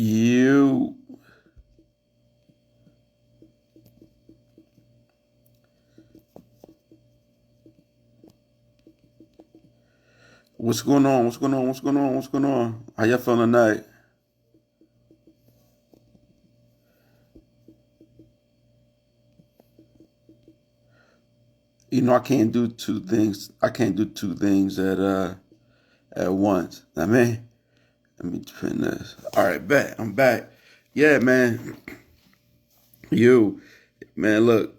You, what's going on? What's going on? What's going on? What's going on? How y'all feeling tonight? I can't do two things. I can't do two things at once. I mean, let me pin this. All right, back. I'm back. Yeah, man. You, man. Look,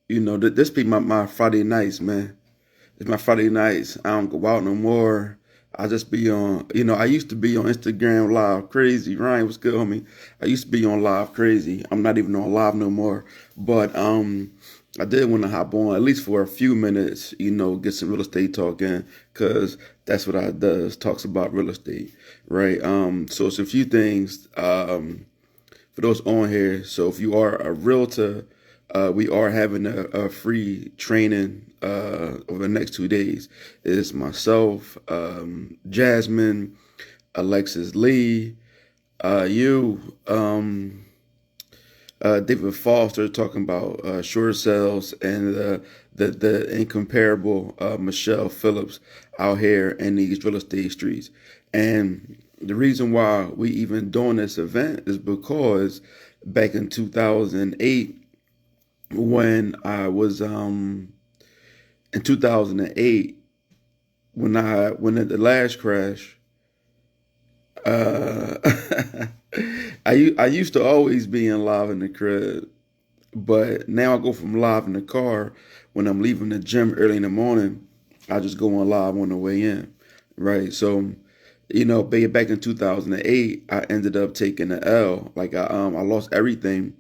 this be my Friday nights, man. It's my Friday nights. I don't go out no more. I just be on, I used to be on Instagram live crazy. Ryan, what's good, homie? I used to be on live crazy. I'm not even on live no more. But I did want to hop on at least for a few minutes, get some real estate talk in, because that's what I does, talks about real estate, right? So it's a few things for those on here. So if you are a realtor, we are having a free training over the next 2 days. It's myself, Jasmine, Alexis Lee, you, David Foster talking about short sales, and the incomparable Michelle Phillips out here in these real estate streets. And the reason why we even doing this event is because back in 2008, when I was in 2008, when at the last crash, uh I used to always be in live in the crib, but now I go from live in the car. When I'm leaving the gym early in the morning, I just go on live on the way in, right? So back in 2008, I ended up taking the L. Like I lost everything,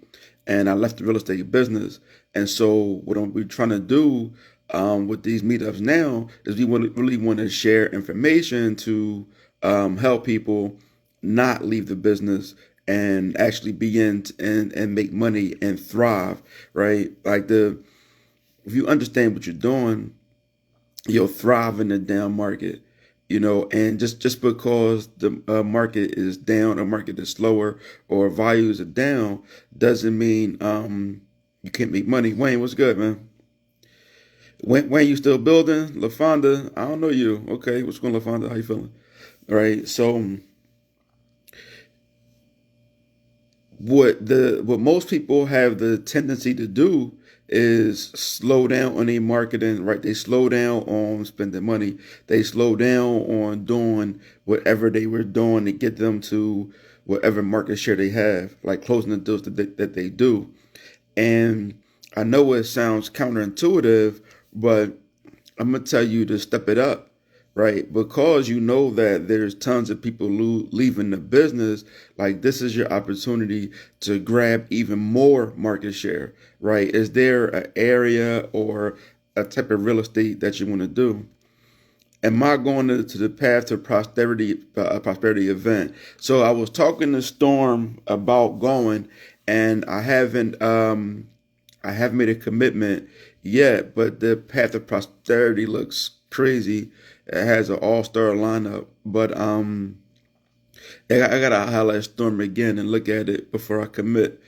and I left the real estate business. And so what we're trying to do with these meetups now is we really want to share information to help people not leave the business and actually begin and make money and thrive, right? Like if you understand what you're doing, you'll thrive in the down market, and just because the market is down, or market is slower, or values are down, doesn't mean you can't make money. Wayne, what's good, man? Wayne, you still building? LaFonda, I don't know you. Okay, what's going on, LaFonda? How you feeling? All right, so what most people have the tendency to do is slow down on their marketing, right? They slow down on spending money. They slow down on doing whatever they were doing to get them to whatever market share they have, like closing the deals that they do. And I know it sounds counterintuitive, but I'm gonna tell you to step it up, right? Because you know that there's tons of people leaving the business. Like, this is your opportunity to grab even more market share, right? Is there an area or a type of real estate that you want to do? Am I going to the path to prosperity event? So I was talking to Storm about going, and I haven't made a commitment yet, but the path of prosperity looks crazy. It has an all-star lineup, but I gotta highlight Storm again and look at it before I commit.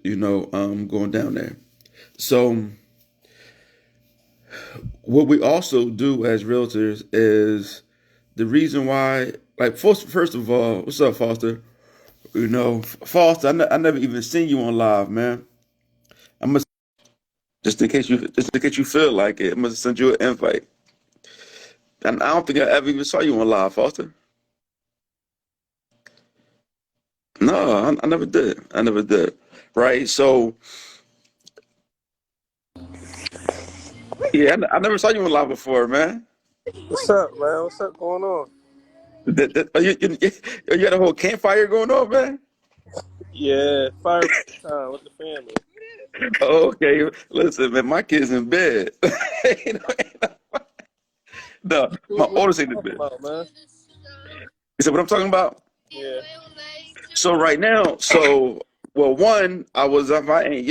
Going down there. So what we also do as realtors is the reason why. Like, first of all, what's up, Foster? Foster, I never even seen you on live, man. I must just in case you feel like it. I must send you an invite. And I don't think I ever even saw you on live, Foster. No, I never did. I never did. Right. So yeah, I never saw you on live before, man. What's up, man? What's up going on? You got a whole campfire going on, man. Yeah, fire time with the family. Oh, okay, listen, man, my kid's in bed. You know, no, my What oldest you ain't in talking bed. about, man? You said what I'm talking about? Yeah. So right now, well, one, I was inviting,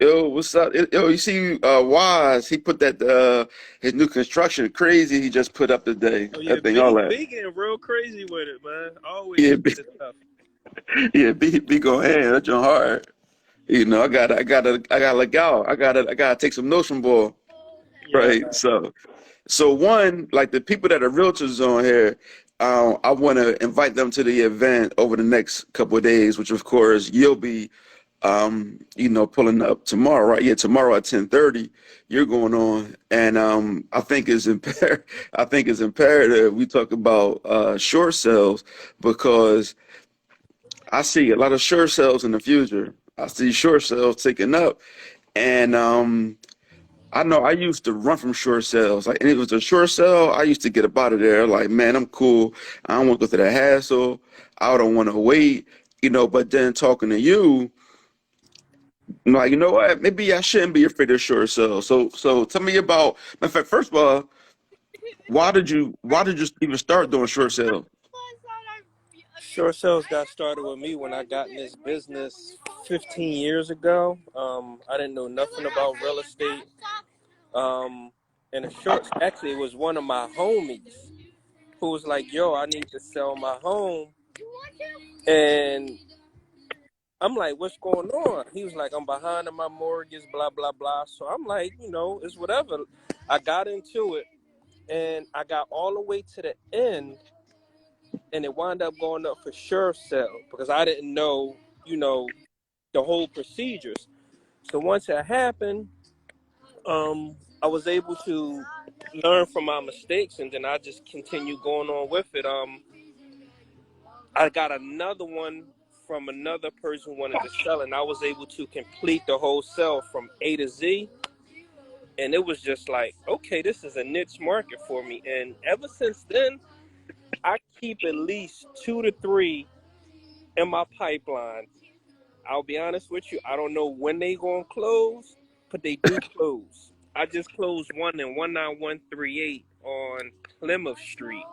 Yo, what's up? Yo, you see, Wise, he put that his new construction crazy. He just put up today. Oh yeah, That thing, all that. B getting real crazy with it, man. Always Yeah, with be, this stuff. yeah, be going ahead. That's your hard. I gotta look out. I gotta take some notes from boy. Yeah, Right. man. So one, like the people that are realtors on here, I want to invite them to the event over the next couple of days, which of course you'll be, pulling up tomorrow, right? Yeah, tomorrow at 10:30, you're going on, and I think it's I think it's imperative we talk about short sales because I see a lot of short sales in the future. I see short sales ticking up, and I know I used to run from short sales. Like, and if it was a short sale, I used to get up out of there. Like, man, I'm cool. I don't want to go through the hassle. I don't want to wait, But then talking to you, I'm like, you know what? Maybe I shouldn't be afraid of short sales. So tell me about. In fact, first of all, why did you even start doing short sales? Short sales got started with me when I got in this business 15 years ago. I didn't know nothing about real estate. Um, and the shorts actually it was one of my homies who was like, "Yo, I need to sell my home," and I'm like, "What's going on?" He was like, "I'm behind on my mortgage, blah blah blah." So I'm like, it's whatever. I got into it, and I got all the way to the end, and it wound up going up for sure sale because I didn't know, you know, the whole procedures. So once it happened, I was able to learn from my mistakes, and then I just continue going on with it. I got another one from another person who wanted to sell, and I was able to complete the whole sell from A to Z. And it was just like, okay, this is a niche market for me. And ever since then, I keep at least two to three in my pipeline. I'll be honest with you, I don't know when they gonna close, but they do close. I just closed one in 19138 on Plymouth Street.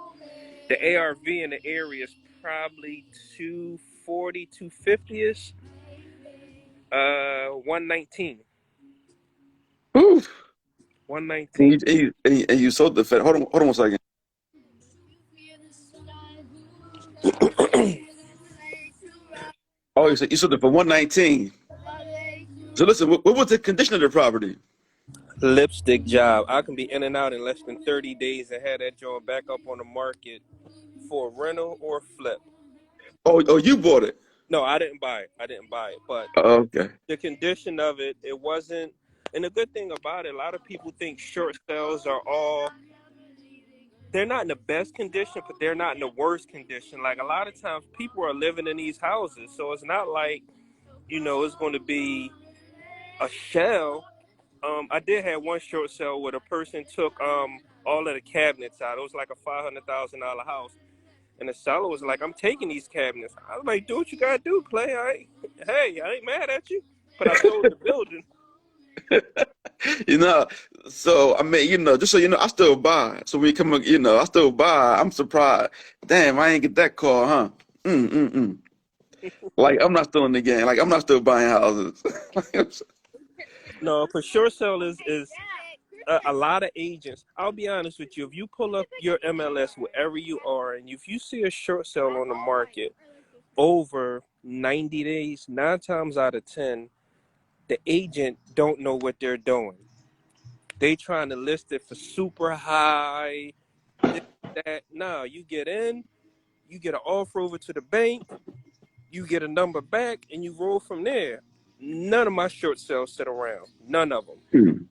The ARV in the area is probably 240, 250 ish. 119. Whew. And 119. you sold the Fed. Hold on 1 second. Oh, you sold it for 119. So listen, what was the condition of the property? Lipstick job. I can be in and out in less than 30 days and have that joint back up on the market for rental or flip. Oh, you bought it. No, I didn't buy it. I didn't buy it. But Okay. the condition of it, it wasn't. And the good thing about it, a lot of people think short sales are all, they're not in the best condition, but they're not in the worst condition. Like a lot of times people are living in these houses. So it's not like, it's going to be a shell. I did have one short sale where the person took all of the cabinets out. It was like a $500,000 house. And the seller was like, "I'm taking these cabinets." I was like, "Do what you gotta do, Clay. Hey, I ain't mad at you." But I sold the building. You know, so I mean, just so you know, I still buy. So when you come, I still buy. I'm surprised. Damn, I ain't get that call, huh? Mm, mm, mm. Like I'm not still in the game. Like I'm not still buying houses. No, for short sale is a lot of agents. I'll be honest with you. If you pull up your MLS wherever you are, and if you see a short sale on the market over 90 days, 9 times out of 10, the agent don't know what they're doing. They trying to list it for super high, this, that. No, you get in, you get an offer over to the bank, you get a number back, and you roll from there. None of my short sales sit around. None of them. Hmm.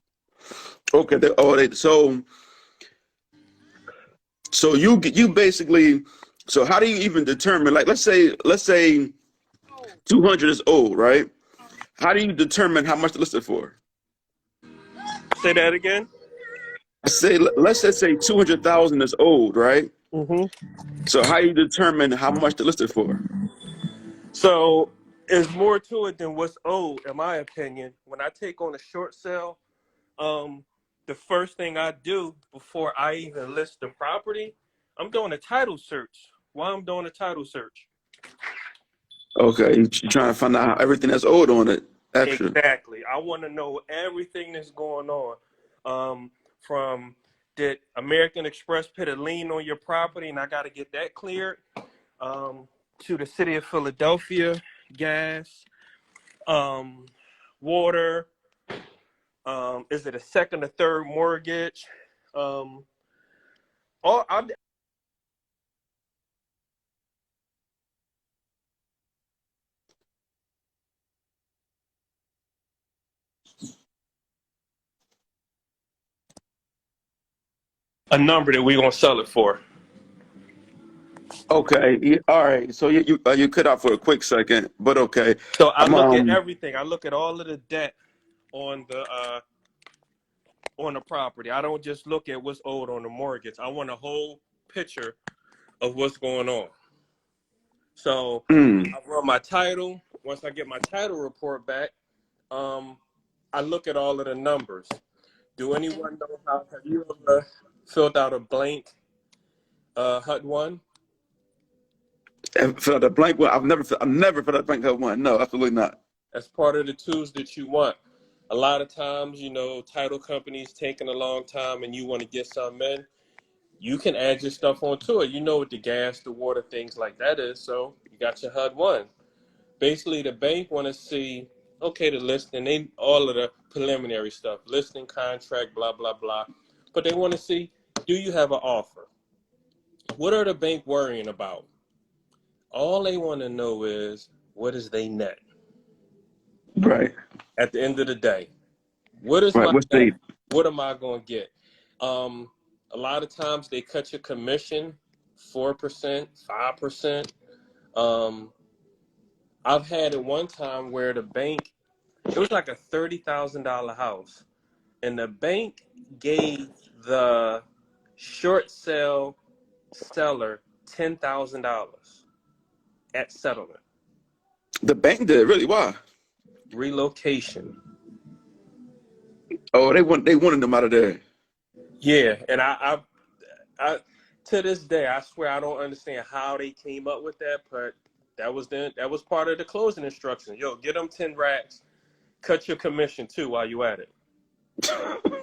Okay. So you basically. So how do you even determine? Like let's say 200 is old, right? How do you determine how much to list it for? Say that again. Let's just say 200,000 is old, right? Mm-hmm. So how you determine how much to list it for? So there's more to it than what's owed, in my opinion. When I take on a short sale, um, the first thing I do before I even list the property, I'm doing a title search. Why I'm doing a title search? Okay, you trying to find out everything that's owed on it. Extra. Exactly. I want to know everything that's going on. From did American Express put a lien on your property, and I got to get that cleared. To the city of Philadelphia, gas, um, water. Is it a second or third mortgage? Um, all a number that we gonna sell it for. Okay. All right. So you cut out for a quick second, but okay. So I I'm look at everything. I look at all of the debt on the property. I don't just look at what's owed on the mortgage. I want a whole picture of what's going on. So mm, I run my title. Once I get my title report back, um, I look at all of the numbers. Do anyone know how? Have you ever filled out a blank HUD one fill out a blank one. I've never filled out a blank one. No, absolutely not. as part of the tools that you want? A lot of times, title companies taking a long time, and you want to get some in. You can add your stuff onto it. You know what the gas, the water, things like that is. So you got your HUD one. Basically, the bank want to see, okay, the listing, they all of the preliminary stuff, listing, contract, blah blah blah. But they want to see, do you have an offer? What are the bank worrying about? All they want to know is what is they net Right. at the end of the day. What is Right. my What net? state? What am I going to get? A lot of times they cut your commission 4%, 5%. Um, I've had it one time where the bank, it was like a $30,000 house, and the bank gave the short sale seller $10,000 at settlement. The bank did really? Why? Relocation. Oh, they wanted them out of there. Yeah, and I to this day, I swear I don't understand how they came up with that, but that was part of the closing instructions. Yo, get them 10 racks, cut your commission too while you at it.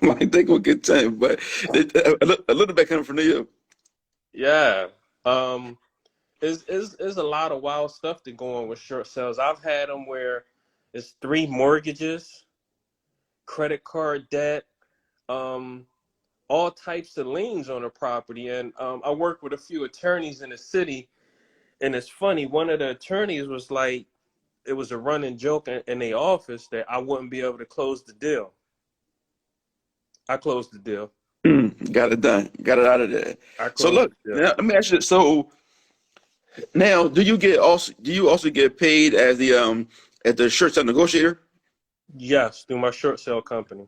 Like they gonna get 10, but a little bit coming from you. Yeah. Um, is a lot of wild stuff that go on with short sales. I've had them where it's three mortgages, credit card debt, um, all types of liens on the property. And I work with a few attorneys in the city, and it's funny. One of the attorneys was like, it was a running joke in the office that I wouldn't be able to close the deal. I closed the deal. Got it done. Got it out of there. I So closed look, the deal. now let me ask you. So now, do you also get paid as the shirt sale negotiator? Yes, through my short sale company.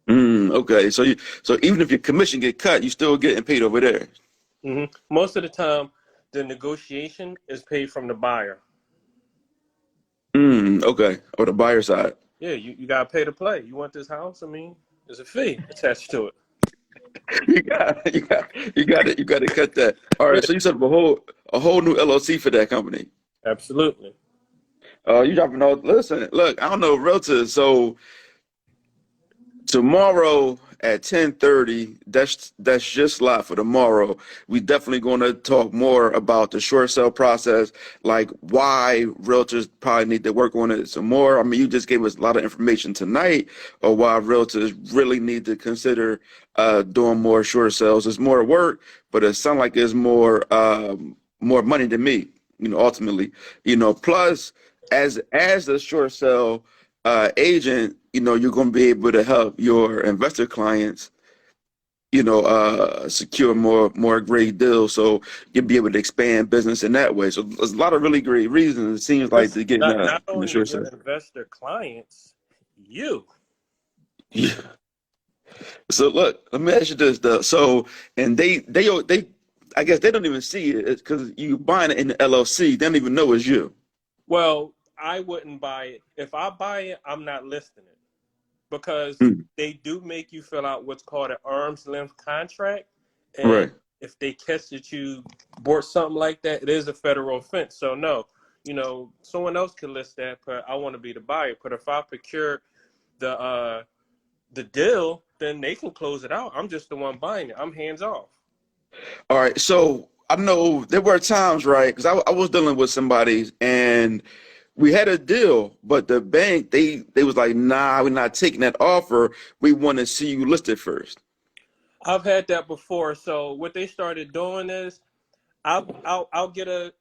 Okay. So even if your commission get cut, you still getting paid over there. Most of the time, the negotiation is paid from the buyer. Okay. Or the buyer side. Yeah, you got to pay to play. You want this house? I mean, there's a fee attached to it. You got to cut that. All right. Yeah, So you set up a whole new LLC for that company. absolutely. You dropping all. Listen, look. I don't know realtors. So tomorrow at 10:30, that's just live for tomorrow. We definitely going to talk more about the short sale process, like why realtors probably need to work on it some more. I mean, you just gave us a lot of information tonight, or why realtors really need to consider doing more short sales. It's more work, but it sounds like it's more money to me. Ultimately, plus as a short sale agent, you're going to be able to help your investor clients, secure more great deals. So you'll be able to expand business in that way. So there's a lot of really great reasons. It seems like Listen, to get not in the only short your sale. investor clients, you. Yeah. So look, let me ask you this though. So and they, I guess they don't even see it because you buying it in the LLC. They don't even know it's you. Well, I wouldn't buy it. If I buy it, I'm not listing it because Mm, they do make you fill out what's called an arm's length contract. And right. if they catch that you bought something like that, it is a federal offense. So, no, someone else can list that, but I want to be the buyer. But if I procure the uh the deal, then they can close it out. I'm just the one buying it. I'm hands off. All right. So I know there were times, right? Because I was dealing with somebody and we had a deal, but the bank they was like, nah, we're not taking that offer. We want to see you listed first. I've had that before. So what they started doing is I'll get a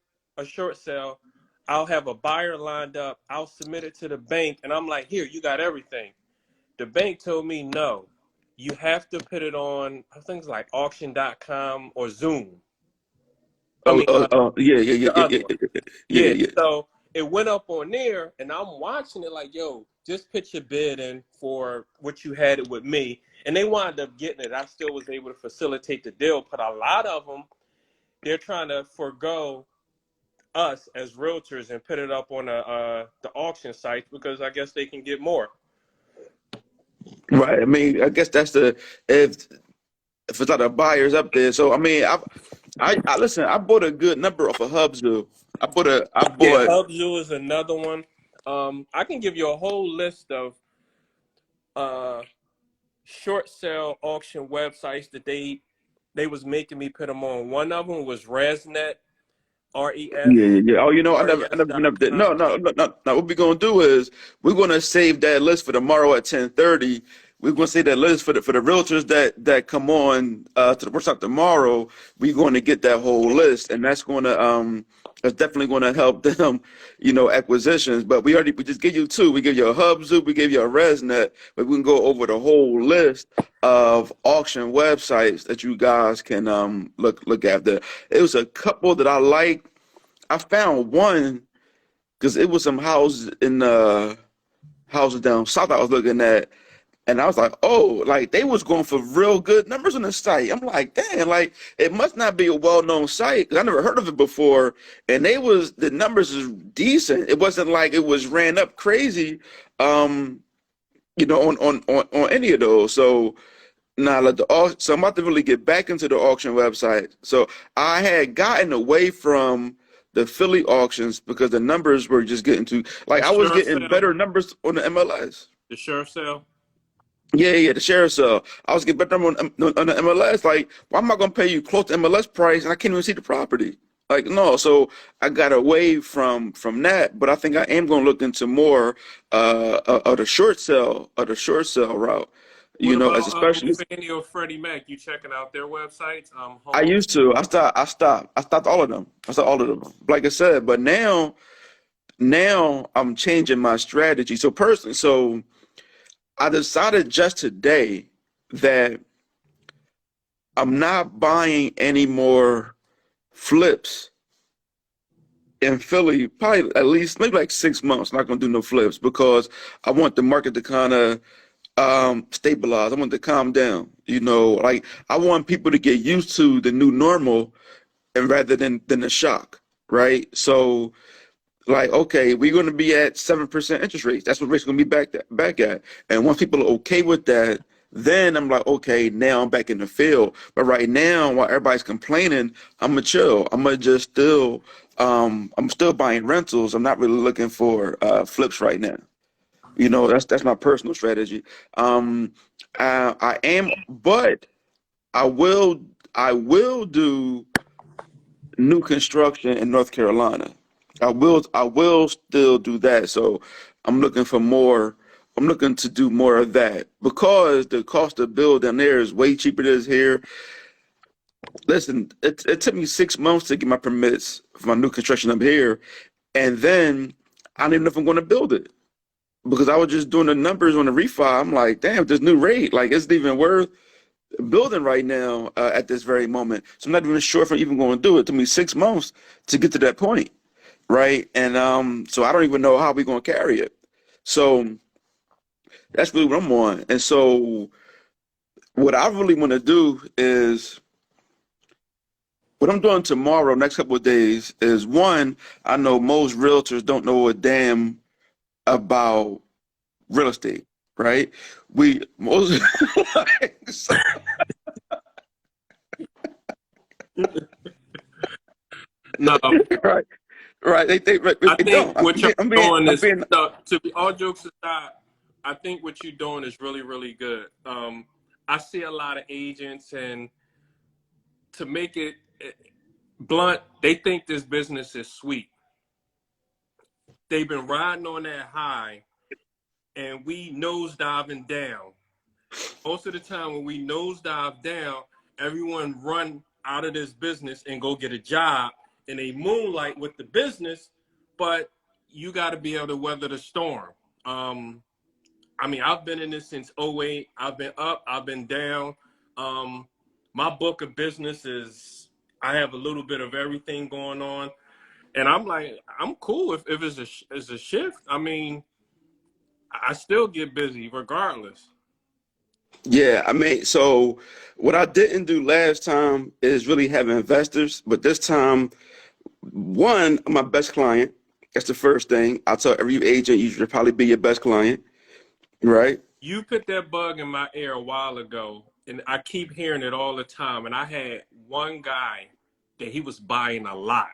short sale. I'll have a buyer lined up. I'll submit it to the bank, and I'm like, here, you got everything. The bank told me no. You have to put it on things like auction.com or Zoom. I Oh, mean, yeah, yeah, yeah, the yeah, other yeah, one. yeah, yeah, Yeah. yeah. So it went up on there, and I'm watching it like, yo, just put your bid in for what you had it with me. And they wound up getting it. I still was able to facilitate the deal, but a lot of them, they're trying to forego us as realtors and put it up on the auction sites because I guess they can get more. Right. I mean, I guess that's the if it's not a buyers up there. So I mean, I listen. I bought a good number off of Hubzu. I Yeah, bought. HubZoo is another one. I can give you a whole list of uh, short sale auction websites that they was making me put them on. One of them was ResNet, Yeah, yeah, yeah. Oh, RES I never dot did. com. No. What we're gonna do is we're gonna save that list for tomorrow at 10:30. We're gonna save that list for the realtors that come on to the workshop tomorrow. We're going to get that whole list, and that's definitely gonna help them, acquisitions. But we just give you two. We give you a HubZoo, we give you a ResNet, but we can go over the whole list of auction websites that you guys can look after. It was a couple that I liked. I found one because it was some houses down south I was looking at, and I was like, oh, like they was going for real good numbers on the site. I'm like, damn, like it must not be a well-known site because I never heard of it before, and the numbers is decent. It wasn't like it was ran up crazy, um, on any of those. So. Now, so I'm about to really get back into the auction website. So I had gotten away from the Philly auctions because the numbers were just getting too, like The I was sure getting sale, better numbers on the MLS. the sure sale. Yeah, yeah, the sheriff sale. I was getting better numbers on the MLS. Like, why am I going to pay you close to MLS price and I can't even see the property? Like, no. So I got away from that, but I think I am going to look into more of the short sale route. What As a about specialist. Fannie or Freddie Mac? You checking out their websites? I Home. used to. I stopped all of them. I stopped all of them. Like I said, but now I'm changing my strategy. So I decided just today that I'm not buying any more flips in Philly. Probably at least maybe like 6 months. I'm not gonna do no flips because I want the market to kind of stabilize. I want it to calm down. Like I want people to get used to the new normal and rather than the shock, right? So, like, okay, we're going to be at 7% interest rates. That's what rates going to be back at. And once people are okay with that, then I'm like, okay, now I'm back in the field. But right now, while everybody's complaining, I'm gonna chill. I'm still buying rentals. I'm not really looking for flips right now. That's my personal strategy. Um, I am, but I will I will do new construction in North Carolina. I will still do that. So I'm looking for more. I'm looking to do more of that because the cost of build down there is way cheaper than it is here. Listen, it took me 6 months to get my permits for my new construction up here, and then I don't even know if I'm going to build it because I was just doing the numbers on the refi. I'm like, damn, this new rate, like, it's not even worth building right now at this very moment. So I'm not even sure if I'm even going to do it. It took me 6 months to get to that point, right? And so I don't even know how we're going to carry it. So that's really what I'm on. And so what I really want to do is what I'm doing tomorrow, next couple of days, is one, I know most realtors don't know a damn about real estate, right? We most No, right. Right? I It think don't. what you're doing I'm is, being. to be all jokes aside, I think what you're doing is really, really good. I see a lot of agents, and to make it blunt, they think this business is sweet. They've been riding on that high, and we nosediving down. Most of the time, when we nosedive down, everyone run out of this business and go get a job, and they moonlight with the business, but you got to be able to weather the storm. Um, I mean, I've been in this since '08. I've been up, I've been down. Um, my book of business is, I have a little bit of everything going on. And I'm like, I'm cool if it's a shift. I mean, I still get busy regardless. Yeah, I mean, so what I didn't do last time is really have investors, but this time, one, my best client. That's the first thing. I tell every agent you should probably be your best client, right? You put that bug in my ear a while ago, and I keep hearing it all the time. And I had one guy that he was buying a lot.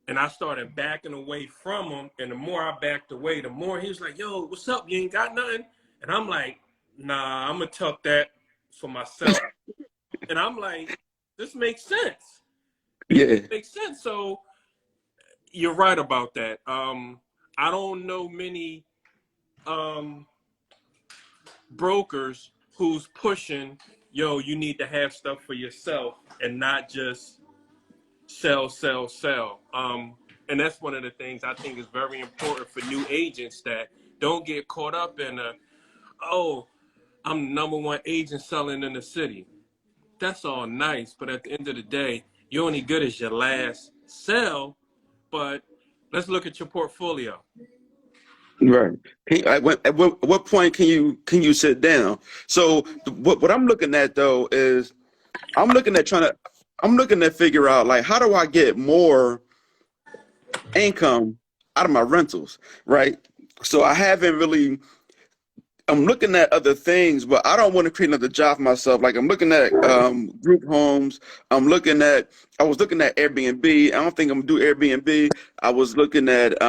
And I started backing away from him. And the more I backed away, the more he was like, yo, what's up? You ain't got nothing? And I'm like, nah, I'm going to tuck that for myself. And I'm like, this makes sense. It Yeah, makes sense. So you're right about that. I don't know many um, brokers who's pushing, yo, you need to have stuff for yourself and not just sell, sell, sell. And that's one of the things I think is very important for new agents, that don't get caught up in oh, I'm the number one agent selling in the city. That's all nice, but at the end of the day, you're only good as your last sell. But let's look at your portfolio. right. At what point can you sit down? So what I'm looking at though is I'm looking at trying to I'm looking to figure out like how do I get more income out of my rentals, right? So I haven't really I'm looking at other things, but I don't want to create another job for myself. Like I'm looking at group homes. I was looking at Airbnb. I don't think I'm gonna do Airbnb. I was looking at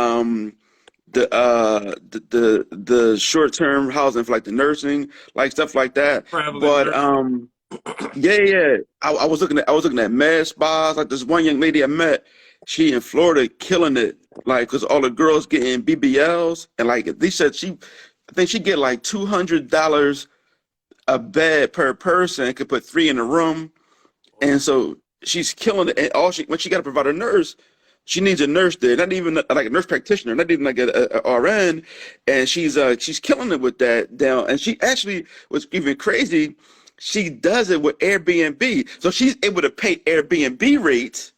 the short term housing for like the nursing, like stuff like that. Traveling But nurse. yeah, yeah. I was looking at med spas. Like this one young lady I met, she in Florida killing it. Like, cause all the girls getting BBLs, and like they said I think she get like $200 a bed per person. Could put three in a room, and so she's killing it. And all she when she got to provide a nurse, she needs a nurse there, not even like a nurse practitioner, not even like a RN, and she's killing it with that down. And she actually was even crazy. She does it with Airbnb, so she's able to pay Airbnb rates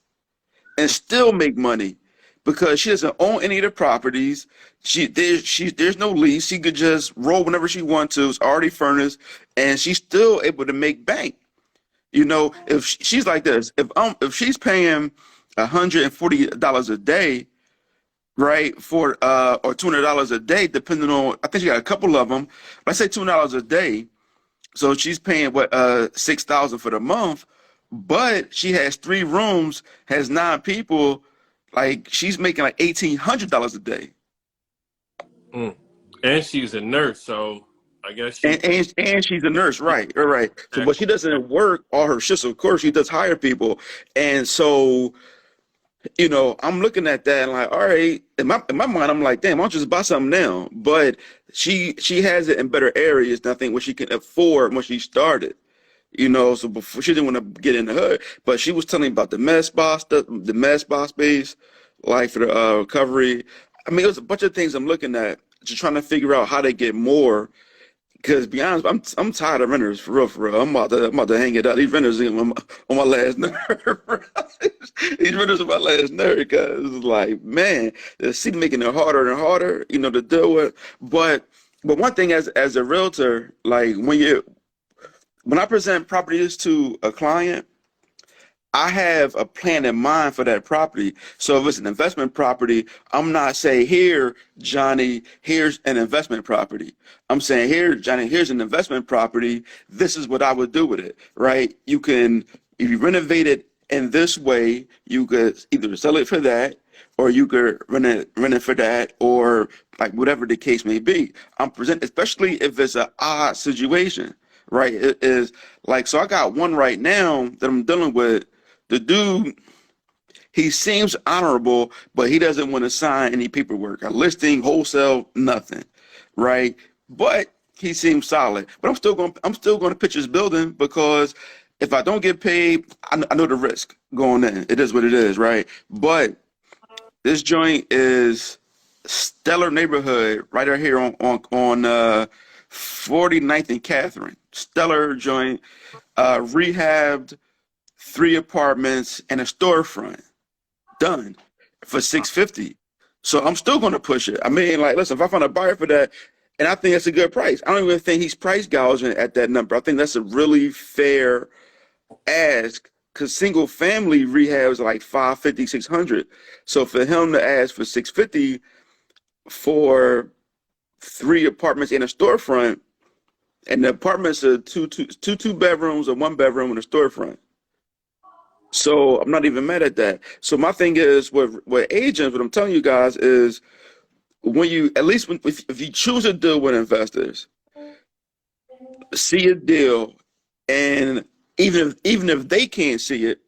and still make money because she doesn't own any of the properties. There's no lease. She could just roll whenever she wants to. It's already furnished, and she's still able to make bank. You know, if she's like this, if she's paying $140 a day, right, for or $200 a day, depending on, I think she got a couple of them. Let's say $200 a day, so she's paying what 6,000 for the month, but she has three rooms, has nine people, like she's making like $1,800 a day. Mm. And she's a nurse, so I guess she And she's a nurse, right? All right. So, but she doesn't work all her shifts. Of course, she does hire people, and so I'm looking at that and like, all right. In my mind, I'm like, damn, why don't you just buy something now? But she has it in better areas than I think what she can afford when she started. So before she didn't want to get in the hood, but she was telling me about the med spa stuff, the med spa space, like for the recovery. I mean, it was a bunch of things I'm looking at, just trying to figure out how to get more. Because to be honest, I'm tired of renters for real, for real. I'm about to hang it out. These renters on my last nerve. These renters on my last nerve because it's like, man, the city making it harder and harder, to deal with. But one thing as a realtor, like when I present properties to a client, I have a plan in mind for that property. So if it's an investment property, I'm not saying, here, Johnny, here's an investment property. I'm saying, here, Johnny, here's an investment property. This is what I would do with it, right? You can, if you renovate it in this way, you could either sell it for that. or you could rent it for that, or like whatever the case may be. I'm present, especially if it's an odd situation, right? It is like, so I got one right now that I'm dealing with. The dude, he seems honorable, but he doesn't want to sign any paperwork, a listing, wholesale, nothing, right? But he seems solid. But I'm still going to pitch his building because if I don't get paid, I know the risk going in. It is what it is, right? But this joint is stellar neighborhood right out here on 49th and Catherine. Stellar joint, rehabbed, 3 apartments and a storefront done for 650. So I'm still going to push it. I mean, like, listen, if I find a buyer for that, and I think that's a good price. I don't even think he's price gouging at that number. I think that's a really fair ask because single family rehabs are like 550, 600. So for him to ask for 650 for 3 apartments and a storefront, and the apartments are two bedrooms or 1 bedroom and a storefront. So I'm not even mad at that. So my thing is with agents, what I'm telling you guys is when you at least if you choose a deal with investors, see a deal, and even if they can't see it,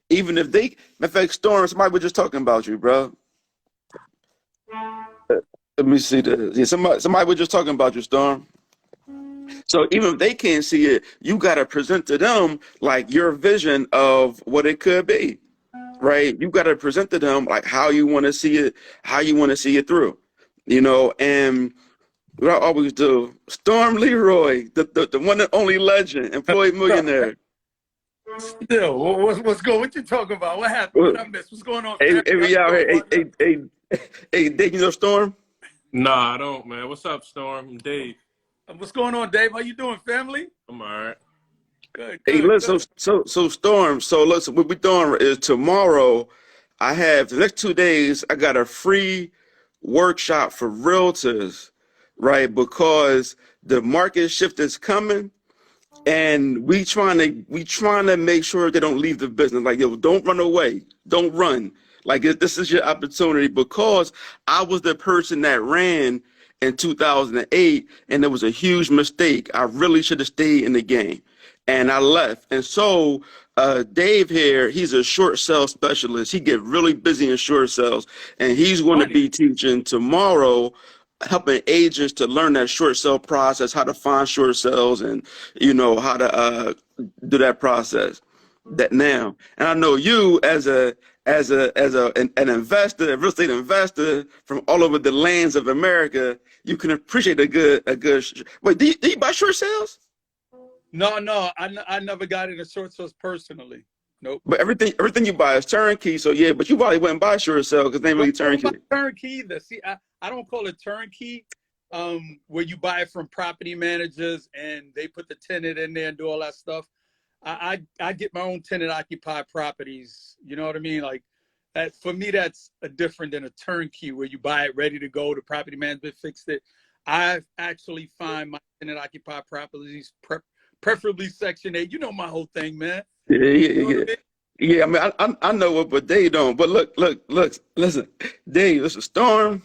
even if they, matter of fact, Storm, somebody was just talking about you, bro. Let me see this. Yeah, somebody was just talking about you, Storm. So even if they can't see it, you gotta present to them like your vision of what it could be, right? You gotta present to them like how you want to see it, how you want to see it through, And what I always do, Storm Leroy, the one and only legend, employed millionaire. Still, what you talking about? What happened? What I missed? What's going on, Hey, family? hey, How we you out doing, here. Hey, partner? hey, hey, Dave, Storm? Nah, I don't, man. What's up, Storm? I'm Dave. What's going on, Dave? How you doing, family? I'm all right. Good, Hey, good, listen, good. so Storm. So listen, what we're doing is tomorrow. I have the next 2 days. I got a free workshop for realtors, right? Because the market shift is coming, and we trying to make sure they don't leave the business. Like, yo, don't run away, don't run. Like, this is your opportunity because I was the person that ran in 2008, and it was a huge mistake. I really should have stayed in the game, and I left. And so, Dave here, he's a short sale specialist. He get really busy in short sales, and he's going to Funny. be teaching tomorrow helping agents to learn that short sale process, how to find short sales, and how to do that process. That now, and I know you as an investor, a real estate investor from all over the lands of America, you can appreciate a good. Wait, do you buy short sales? No, I never got into short sales personally. Nope. But everything you buy is turnkey. So yeah, but you probably wouldn't buy short sale because they ain't No, really I don't buy turnkey. turnkey either. See, I don't call it turnkey, where you buy it from property managers and they put the tenant in there and do all that stuff. I get my own tenant occupied properties. You know what I mean? Like that for me, that's a different than a turnkey where you buy it ready to go. The property management fixed it. I actually find my tenant occupied properties, preferably Section 8. You know my whole thing, man. Yeah, yeah, You know what yeah. I mean? Yeah, I mean, I know it, but they don't. But look, listen, Dave, it's a storm.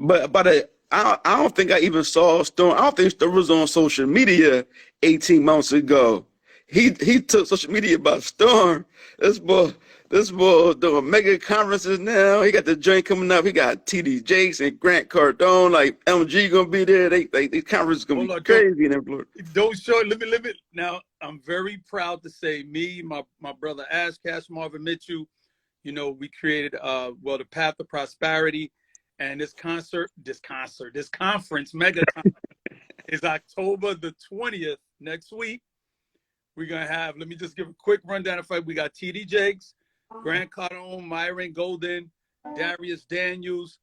I don't think I even saw Storm. I don't think Storm was on social media 18 months ago. He took social media about Storm. This boy, this boy doing mega conferences now. He got the joint coming up. He got TD Jakes and Grant Cardone. Like MG gonna be there. These conferences gonna be Hold on, crazy in Florida. don't show. Let me. Now, I'm very proud to say, me, my brother Ash Cash, Marvin Mitchell. We created the Path of Prosperity, and this conference, mega conference, is October the 20th next week. We're gonna have. Let me just give a quick rundown of it. We got TD Jakes, Grant Cardone, Myron Golden, Darius Daniels,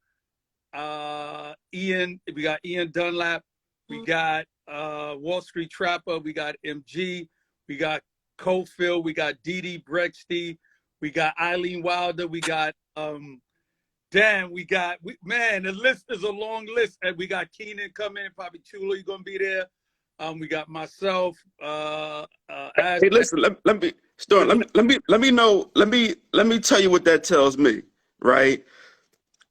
Ian. We got Ian Dunlap. We got Wall Street Trapper. We got MG. We got Cofield. We got Dee Brexty. We got Eileen Wilder. We got Dan. Man, the list is a long list. And we got Keenan coming. Probably Chula, you're gonna be there. We got myself, Ash. Hey, listen, let me Storm, let me tell you what that tells me, right?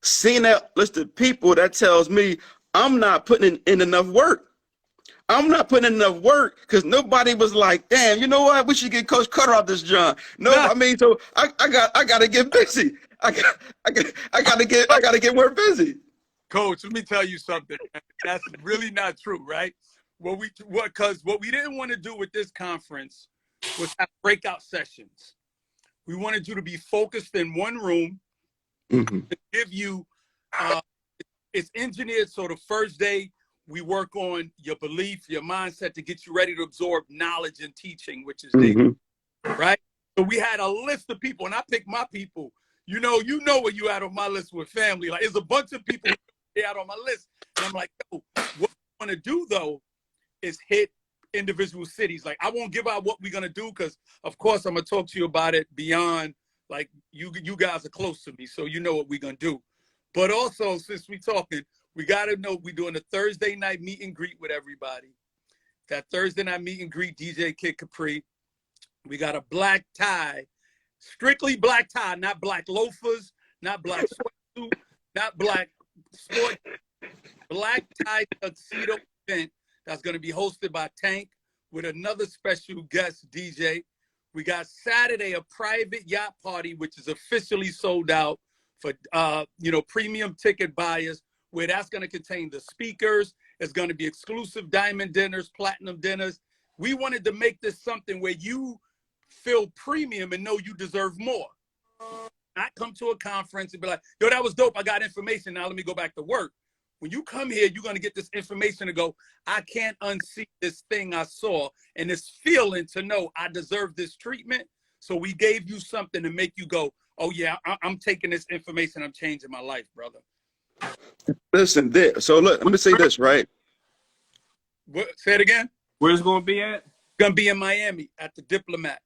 Seeing that list of people, that tells me I'm not putting in enough work. I'm not putting in enough work because nobody was like, damn, you know what? We should get Coach Cutter off this John. No, Nah, I mean, so I gotta get busy. I gotta get more busy. Coach, let me tell you something. That's really not true, right? Because what we didn't want to do with this conference was have breakout sessions. We wanted you to be focused in one room Mm-hmm. to give you. It's engineered so the first day we work on your belief, your mindset to get you ready to absorb knowledge and teaching, which is there, Mm-hmm. right? So we had a list of people, and I picked my people. You know where you at on my list with family. Like, there's a bunch of people out on my list, and I'm like, yo, what I want to do though is hit individual cities. Like, I won't give out what we're gonna do because, of course, I'm gonna talk to you about it beyond. Like, you guys are close to me, so you know what we're gonna do. But also, since we talking, we gotta know we're doing a Thursday night meet and greet with everybody. That Thursday night meet and greet, DJ Kid Capri. We got a black tie, strictly black tie, not black loafers, not black sweatsuit, not black sport, black tie tuxedo event that's going to be hosted by Tank with another special guest DJ. We got Saturday a private yacht party, which is officially sold out for premium ticket buyers, where that's going to contain the speakers. It's going to be exclusive diamond dinners, platinum dinners. We wanted to make this something where you feel premium and know you deserve more. Not come to a conference and be like, yo, that was dope. I got information. Now let me go back to work. When you come here, you're going to get this information to go, I can't unsee this thing I saw and this feeling to know I deserve this treatment. So we gave you something to make you go, oh, yeah, I'm taking this information. I'm changing my life, brother. Listen, so look, let me say this, right? What, say it again. Where's it going to be at? Going to be in Miami at the Diplomat.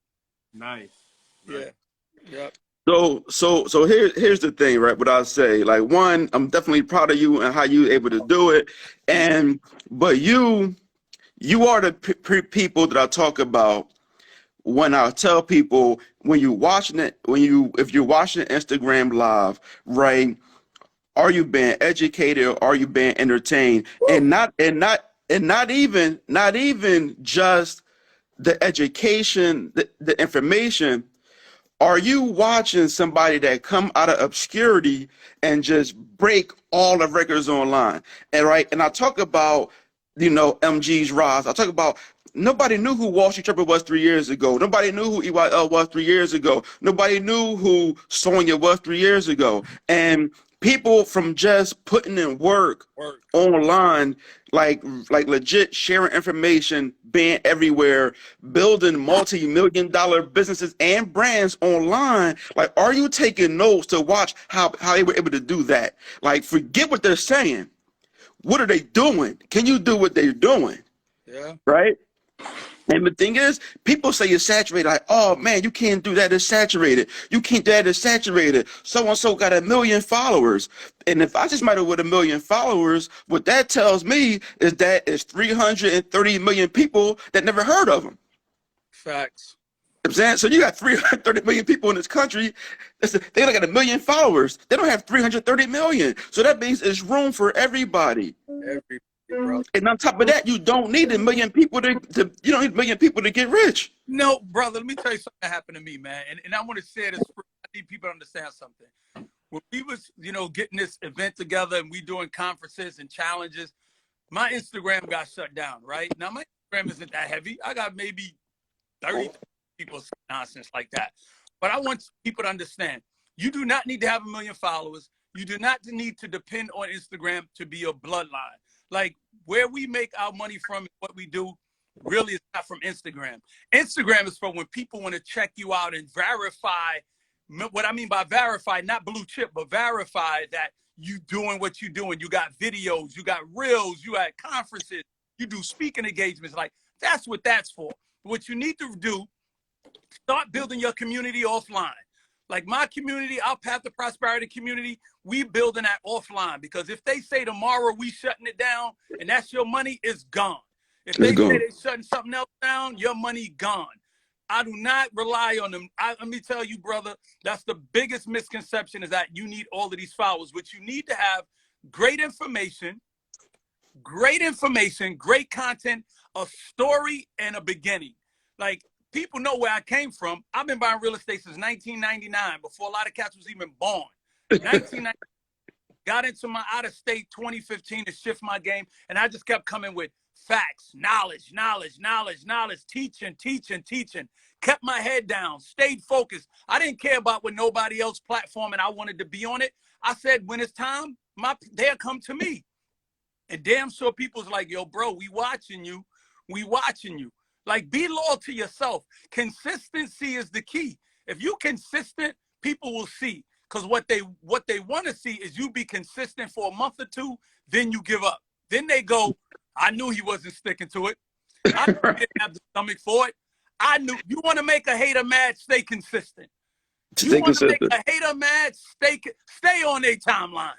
Nice. Yeah. Yep. So here's the thing, right? What I'll say, like, one, I'm definitely proud of you and how you able to do it, but you are the people that I talk about when I tell people when you're watching it, if you're watching Instagram live, right? Are you being educated or are you being entertained? And not even just the education, the information. Are you watching somebody that come out of obscurity and just break all the records online? And right, and I talk about, MG's rise. I talk about nobody knew who Wall Street Trapper was 3 years ago. Nobody knew who EYL was 3 years ago. Nobody knew who Sonya was 3 years ago. And people from just putting in work online, like legit sharing information, being everywhere, building multi-million-dollar businesses and brands online. Like, are you taking notes to watch how they were able to do that? Like, forget what they're saying. What are they doing? Can you do what they're doing? Yeah. Right? And the thing is, people say it's saturated. Like, oh man, you can't do that. It's saturated. You can't do that. It's saturated. So and so got 1 million followers. And if I just might have with 1 million followers, what that tells me is that it's 330 million people that never heard of them. Facts. You know what I'm saying? So you got 330 million people in this country. They only got 1 million followers. They don't have 330 million. So that means it's room for everybody. Bro. And on top of that, you don't need 1 million people you don't need 1 million people to get rich. No, brother, let me tell you something that happened to me, man. And I want to share this. I need people to understand something. When we was, getting this event together and we doing conferences and challenges, my Instagram got shut down, right? Now, my Instagram isn't that heavy. I got maybe 30 people nonsense like that. But I want people to understand, you do not need to have 1 million followers. You do not need to depend on Instagram to be your bloodline. Like, where we make our money from and what we do really is not from Instagram. Instagram is for when people want to check you out and verify. What I mean by verify, not blue chip, but verify that you doing what you doing. You got videos, you got reels, you at conferences, you do speaking engagements. Like, that's what that's for. What you need to do, start building your community offline. Like my community, our Path to Prosperity community, we building that offline, because if they say tomorrow we shutting it down and that's your money, it's gone. If they say they're shutting something else down, your money gone. I do not rely on them. Let me tell you, brother, that's the biggest misconception, is that you need all of these followers. What you need to have great information, great content, a story, and a beginning. Like, people know where I came from. I've been buying real estate since 1999, before a lot of cats was even born. 1999, got into my out of state 2015 to shift my game, and I just kept coming with facts, knowledge, teaching. Kept my head down, stayed focused. I didn't care about what nobody else platform, and I wanted to be on it. I said, when it's time, they'll come to me. And damn sure people's like, yo, bro, we watching you. Like, be loyal to yourself. Consistency is the key. If you consistent, people will see. Because what they want to see is you be consistent for a month or two, then you give up. Then they go, I knew he wasn't sticking to it. I didn't have the stomach for it. I knew. You want to make a hater mad, stay consistent. You want to make a hater mad, stay on their timeline.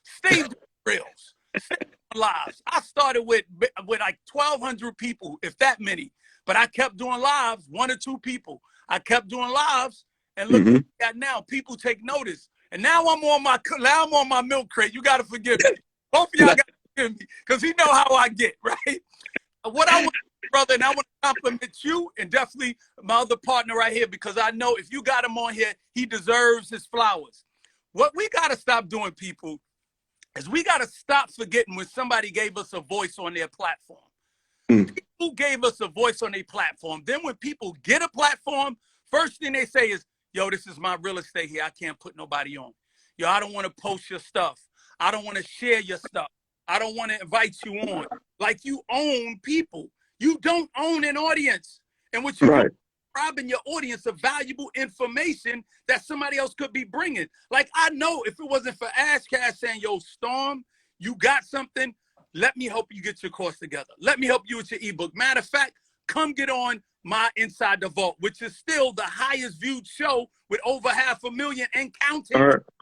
Stay reels. Stay on lives. I started with like 1,200 people, if that many. But I kept doing lives, 1 or 2 people. I kept doing lives, and look what I got now. People take notice. And now I'm on my milk crate. You got to forgive me. Both of y'all got to forgive me, because he know how I get, right? What I want, brother, and I want to compliment you and definitely my other partner right here, because I know if you got him on here, he deserves his flowers. What we got to stop doing, people, is we got to stop forgetting when somebody gave us a voice on their platform. People gave us a voice on their platform. Then when people get a platform, first thing they say is, yo, this is my real estate here. I can't put nobody on. Yo, I don't want to post your stuff. I don't want to share your stuff. I don't want to invite you on. Like, you own people. You don't own an audience. And what you do, robbing your audience of valuable information that somebody else could be bringing. Like, I know if it wasn't for Ashcash saying, yo, Storm, you got something, let me help you get your course together. Let me help you with your ebook. Matter of fact, come get on my Inside the Vault, which is still the highest viewed show with over 500,000 and counting.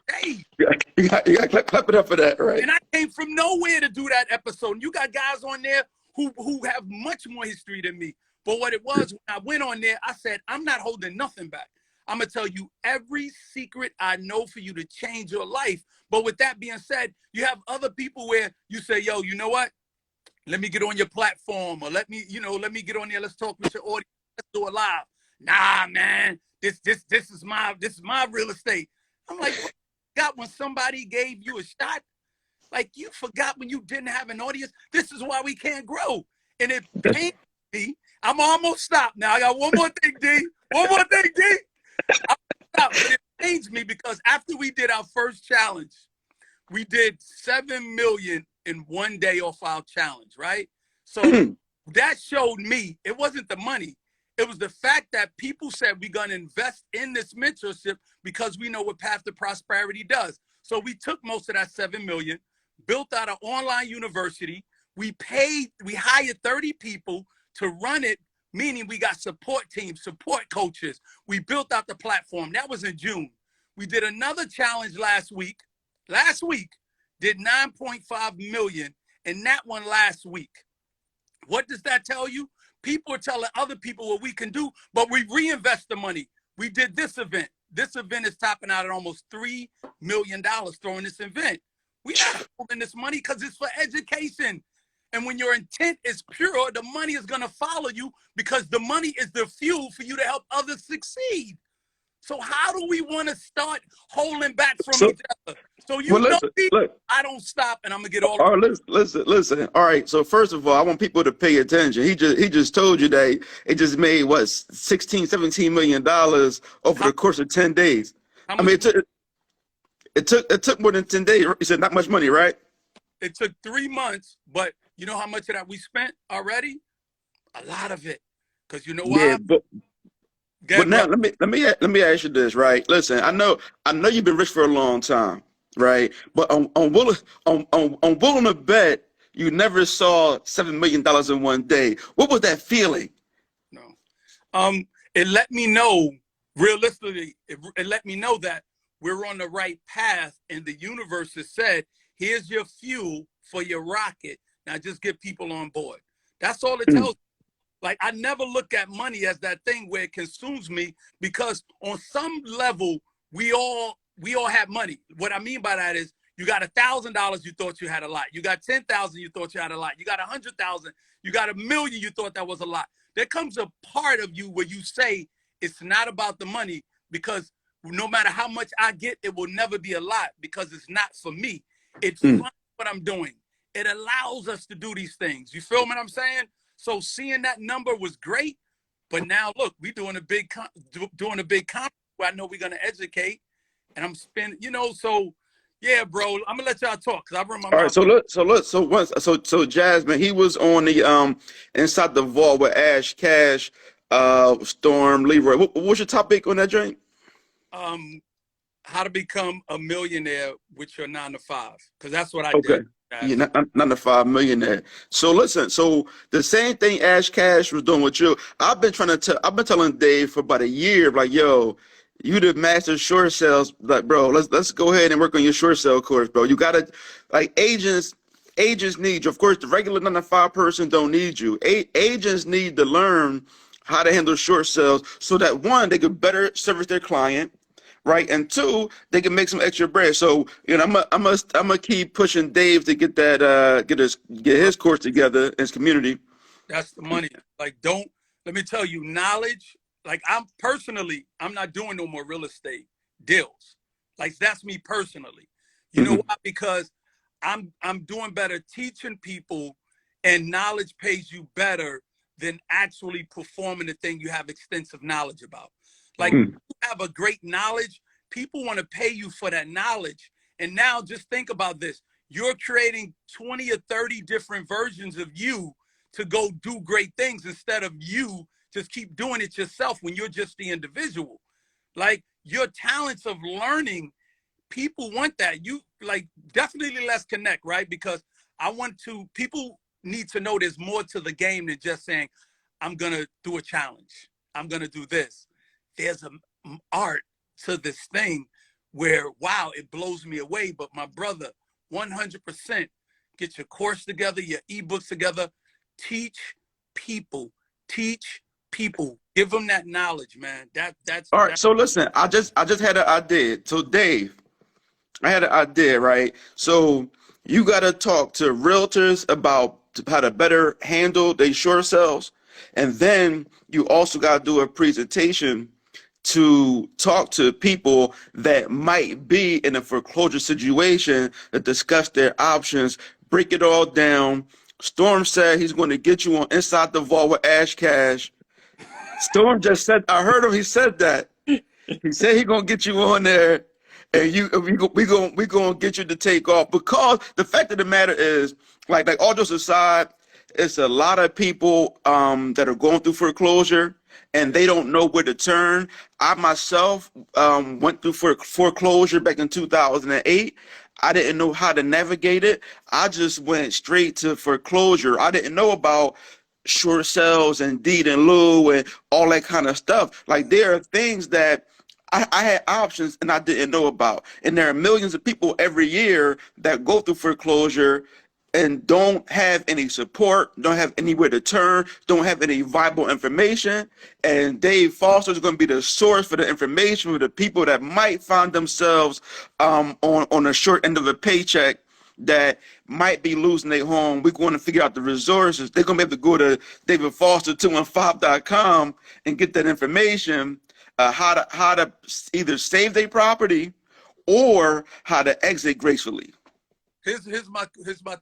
Hey, you got to clap it up for that, right? And I came from nowhere to do that episode. And you got guys on there who have much more history than me. But what it was, when I went on there, I said, I'm not holding nothing back. I'm going to tell you every secret I know for you to change your life. But with that being said, you have other people where you say, yo, you know what? Let me get on your platform, or let me get on there. Let's talk with your audience. Let's do it live. Nah, man, this is my real estate. I'm like, what you got when somebody gave you a shot? Like, you forgot when you didn't have an audience. This is why we can't grow. And it pains me. I'm almost stopped now. I got one more thing, D. One more thing, D. But it pains me because after we did our first challenge, we did 7 million in one day off our challenge, right? So that showed me it wasn't the money. It was the fact that people said we're going to invest in this mentorship because we know what Path to Prosperity does. So we took most of that 7 million, built out an online university. We hired 30 people to run it, meaning we got support teams, support coaches. We built out the platform. That was in June. We did another challenge last week, did 9.5 million, and that one last week. What does that tell you? People are telling other people what we can do, but we reinvest the money. We did this event. This event is topping out at almost $3 million throwing this event. We're not holding this money because it's for education. And when your intent is pure, the money is going to follow you because the money is the fuel for you to help others succeed. So how do we want to start holding back from each other? So I don't stop, and I'm gonna get all. All right, listen. All right. So first of all, I want people to pay attention. He just told you that it just made what, $16-17 million over the course of 10 days. I mean, it took more than 10 days. You said not much money, right? It took 3 months, but you know how much of that we spent already? A lot of it, because you know why? Yeah, but now let me ask you this, right? Listen, I know you've been rich for a long time, right? But on willing to bet, you never saw $7 million in one day. What was that feeling? No, it let me know realistically. It let me know that we're on the right path, and the universe has said, "Here's your fuel for your rocket. Now just get people on board." That's all it tells. Like, I never look at money as that thing where it consumes me, because on some level, we all have money. What I mean by that is, you got $1,000, you thought you had a lot. You got 10,000, you thought you had a lot. You got 100,000, you got 1,000,000, you thought that was a lot. There comes a part of you where you say it's not about the money, because no matter how much I get, it will never be a lot, because it's not for me. It's fun what I'm doing. It allows us to do these things. You feel what I'm saying? So seeing that number was great, but now look, we doing a big conference where I know we're gonna educate, and I'm spending, so yeah, bro. I'm gonna let y'all talk because I run my All right, mouth. so Jasmine, he was on the Inside the Vault with Ash Cash, Storm, Leroy. What's your topic on that drink? How to become a millionaire with your 9 to 5, because that's what I Okay. did, Yeah, guys. not the 5 million there. So listen, so the same thing Ash Cash was doing with you. I've been telling Dave for about a year, like, yo, you the master short sales, like, bro, let's go ahead and work on your short sale course, bro. You gotta, like, agents need you. Of course, the regular 9 to 5 person don't need you. Agents need to learn how to handle short sales so that one, they could better service their client, right? And two, they can make some extra bread. So, I'm gonna keep pushing Dave to get that get Bro, his course together, his community. that's the money. Like, let me tell you, knowledge. Like, I'm not doing no more real estate deals. Like, that's me personally. You know Hmm. why? Because I'm doing better teaching people, and knowledge pays you better than actually performing the thing you have extensive knowledge about. Like, Hmm. you have a great knowledge, people want to pay you for that knowledge. And now just think about this. You're creating 20 or 30 different versions of you to go do great things, instead of you just keep doing it yourself when you're just the individual. Like, your talents of learning, people want that. You, like, definitely let's connect, right? Because people need to know there's more to the game than just saying, I'm going to do a challenge, I'm going to do this. There's an art to this thing where, wow, it blows me away. But my brother, 100%, get your course together, your ebooks together, teach people, teach people, give them that knowledge, man. That's All right, that. so listen, I just had an idea. So Dave, I had an idea, right? So you got to talk to realtors about how to better handle their short sales, and then you also got to do a presentation to talk to people that might be in a foreclosure situation to discuss their options, break it all down. Storm said he's going to get you on Inside the Vault with Ash Cash. Storm just said, I heard him. He said that. He said he gonna get you on there, and we gonna get you to take off. Because the fact of the matter is, like all jokes aside, it's a lot of people that are going through foreclosure and they don't know where to turn. I myself went through foreclosure back in 2008. I didn't know how to navigate it. I just went straight to foreclosure. I didn't know about short sales and deed and lieu and all that kind of stuff. Like, there are things that I had options and I didn't know about. And there are millions of people every year that go through foreclosure and don't have any support, don't have anywhere to turn, don't have any viable information. And Dave Foster is going to be the source for the information for the people that might find themselves on a short end of a paycheck, that might be losing their home. We're going to figure out the resources. They're going to be able to go to davidfoster215.com and get that information, how to either save their property or how to exit gracefully. Here's my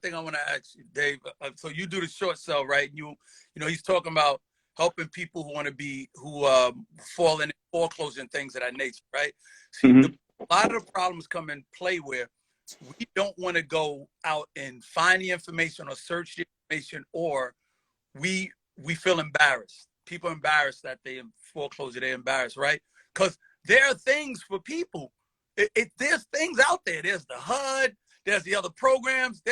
thing I want to ask you, Dave. So you do the short sell, right? He's talking about helping people who fall in foreclosure and things of that nature, right? See, Mm-hmm. a lot of the problems come in play where we don't want to go out and find the information or search the information, or we feel embarrassed. People are embarrassed that they in foreclosure. They're embarrassed, right? Because there are things for people. There's things out there. There's the HUD. There's the other programs.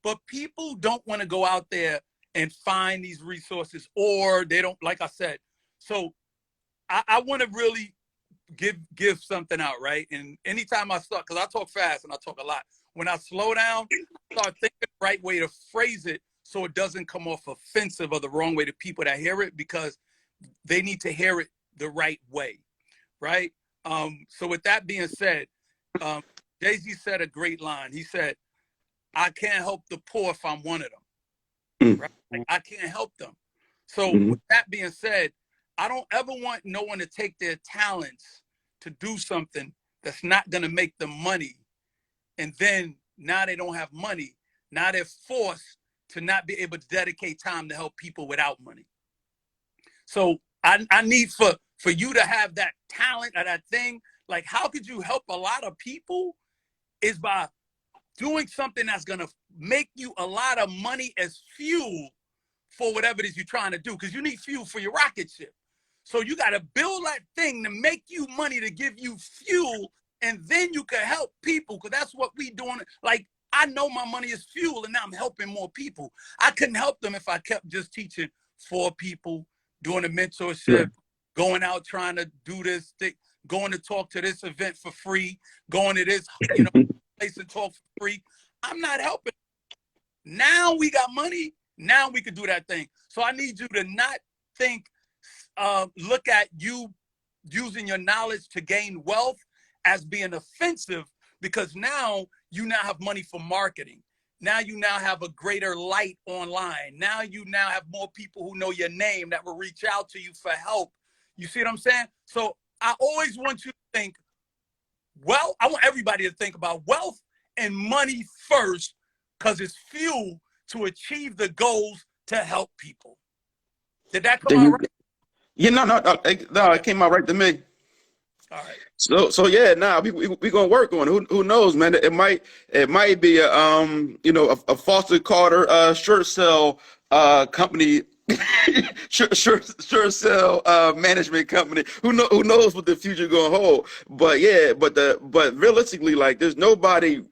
But people don't want to go out there and find these resources, or they don't. Like I said, so I want to really give something out, right? And anytime I start, because I talk fast and I talk a lot. When I slow down, I start thinking the right way to phrase it, so it doesn't come off offensive or the wrong way to people that hear it, because they need to hear it the right way, right? So with that being said, Jay-Z said a great line. He said, I can't help the poor if I'm one of them, Mm. right? Like, I can't help them. So Mm-hmm. with that being said, I don't ever want no one to take their talents to do something that's not going to make them money. And then now they don't have money. Now they're forced to not be able to dedicate time to help people without money. So I need for you to have that talent or that thing. Like, how could you help a lot of people is by doing something that's going to make you a lot of money as fuel for whatever it is you're trying to do, because you need fuel for your rocket ship. So you got to build that thing to make you money, to give you fuel, and then you can help people, because that's what we doing. Like, I know my money is fuel, and now I'm helping more people. I couldn't help them if I kept just teaching 4 people, doing a mentorship, going out trying to do this thing, going to talk to this event for free, going to this, place and talk for free. I'm not helping. Now we got money. Now we can do that thing. So I need you to not think, look at you using your knowledge to gain wealth as being offensive, because now you now have money for marketing. Now you now have a greater light online. Now you now have more people who know your name that will reach out to you for help. You see what I'm saying? So I always want you to think, well, I want everybody to think about wealth and money first, because it's fuel to achieve the goals to help people. Did that come out right? Yeah, no, it came out right to me. All right. So yeah, we gonna work on it. Who knows, man? It might be a Foster Carter short sale company, short sale management company. Who knows what the future gonna hold? But yeah, but realistically, like, there's nobody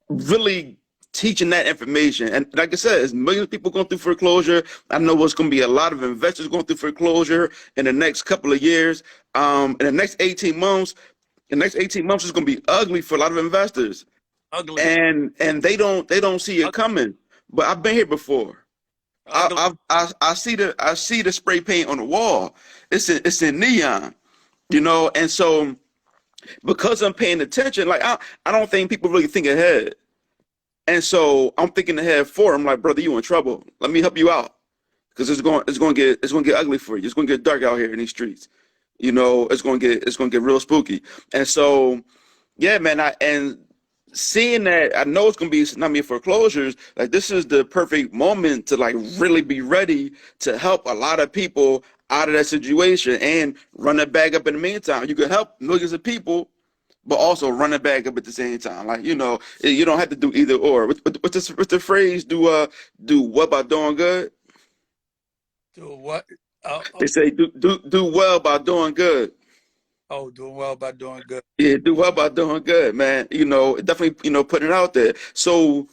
really teaching that information. And like I said, there's millions of people going through foreclosure. I know there's going to be a lot of investors going through foreclosure in the next couple of years. In the next 18 months, is going to be ugly for a lot of investors. Ugly. And they don't see it coming. But I've been here before. Ugly. I see the spray paint on the wall. It's in neon, and so because I'm paying attention, like I don't think people really think ahead. And so I'm thinking ahead for him, like, brother, you in trouble. Let me help you out, because it's going to get ugly for you. It's going to get dark out here in these streets. It's going to get real spooky. And so, yeah, man. And seeing that, I know it's going to be tsunami of foreclosures. Like, this is the perfect moment to, like, really be ready to help a lot of people out of that situation and run it back up in the meantime. You can help millions of people, but also run it back up at the same time. Like, you don't have to do either or. What's the phrase? Do what by doing good? Do what? They say do well by doing good. Doing well by doing good. Yeah, do well by doing good, man. Definitely, putting it out there. So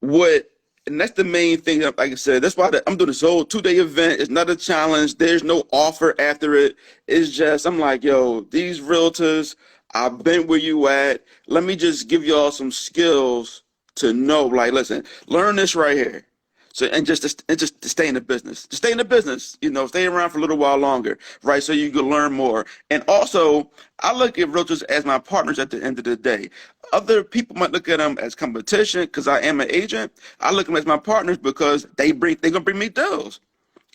what and that's the main thing. Like I said, that's why I'm doing this whole 2-day event. It's not a challenge. There's no offer after it. It's just, I'm like, yo, these realtors, I've been where you at. Let me just give y'all some skills to know, like, listen, learn this right here. So, and just to stay in the business, to stay in the business, stay around for a little while longer, right? So you can learn more. And also, I look at realtors as my partners at the end of the day. Other people might look at them as competition because I am an agent. I look at them as my partners because they're gonna bring me deals.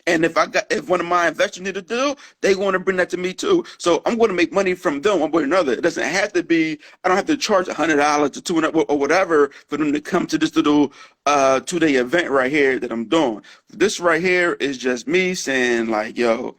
And if one of my investors need a deal, they want to bring that to me too. So I'm going to make money from them one way or another. It doesn't have to be. I don't have to charge $100 or $200 or whatever for them to come to this little 2-day event right here that I'm doing. This right here is just me saying, like, yo,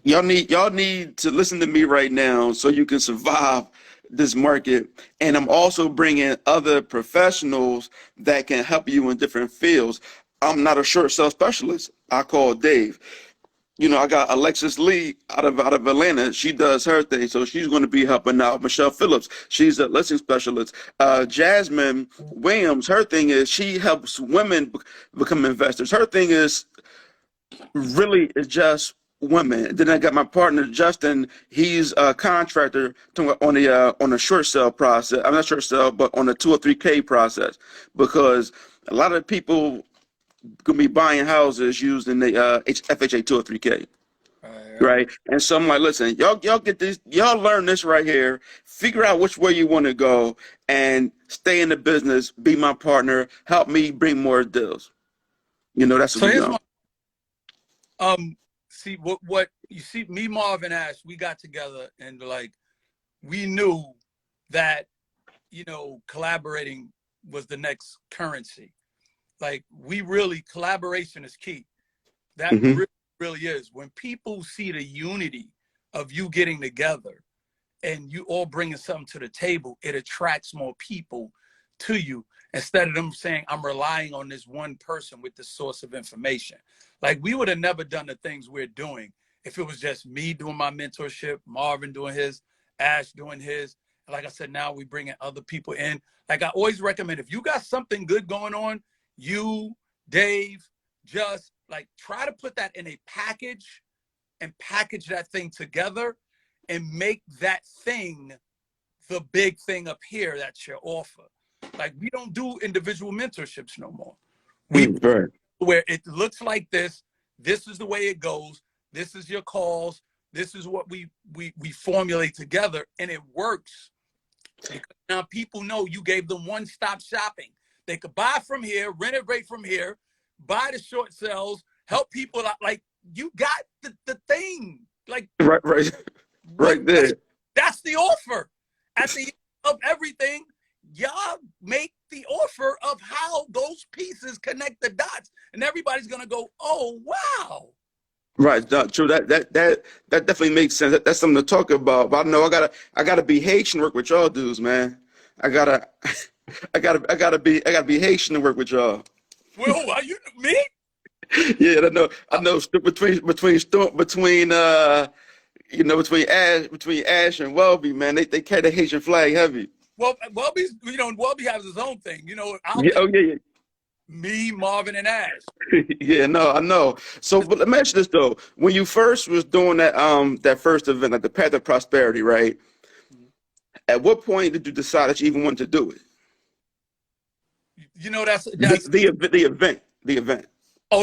y'all need to listen to me right now so you can survive this market. And I'm also bringing other professionals that can help you in different fields. I'm not a short sale specialist. I call Dave. I got Alexis Lee out of Atlanta. She does her thing, so she's going to be helping out. Michelle Phillips, she's a listing specialist. Jasmine Williams, her thing is she helps women become investors. Her thing is really is just women. Then I got my partner Justin. He's a contractor on the short sale process. I'm not short sale, but on the 203K process, because a lot of people gonna be buying houses using the FHA 203K. Right. Right. And so I'm like, listen, y'all get this, y'all learn this right here, figure out which way you want to go and stay in the business, be my partner, help me bring more deals. That's what So we here's doing. my see what you see, me, Marvin, Ash, we got together and like we knew that, collaborating was the next currency. Like collaboration is key. That Hmm. really is. When people see the unity of you getting together and you all bringing something to the table, it attracts more people to you instead of them saying, I'm relying on this one person with the source of information. Like we would have never done the things we're doing if it was just me doing my mentorship, Marvin doing his, Ash doing his. Like I said, now we bringing other people in. Like I always recommend, if you got something good going on, you, Dave, just like try to put that in a package and package that thing together and make that thing the big thing up here that's your offer. Like we don't do individual mentorships no more. We Right. where it looks like this. This is the way it goes. This is your calls. This is what we formulate together, and it works because now people know you gave them one-stop shopping. They could buy from here, renovate from here, buy the short sales, help people out. Like you got the thing. Like Right, right, what? right there. That's the offer. At the end of everything, y'all make the offer of how those pieces connect the dots, and everybody's gonna go, "Oh wow!" Right, true. That definitely makes sense. That's something to talk about. But I know I gotta be Haitian to work with y'all dudes, man. I gotta I gotta be Haitian to work with y'all. Well, are you me? Yeah, I know. Between Ash and Welby, man, they carry the Haitian flag heavy. Well, Welby's, Welby has his own thing. Our Yeah, thing, oh yeah, me, Marvin, and Ash. yeah, yeah. No, I know. So, but let me ask you this though: when you first was doing that first event, like the Path of Prosperity, right? At what point did you decide that you even wanted to do it? The That's the ev- the event, the event.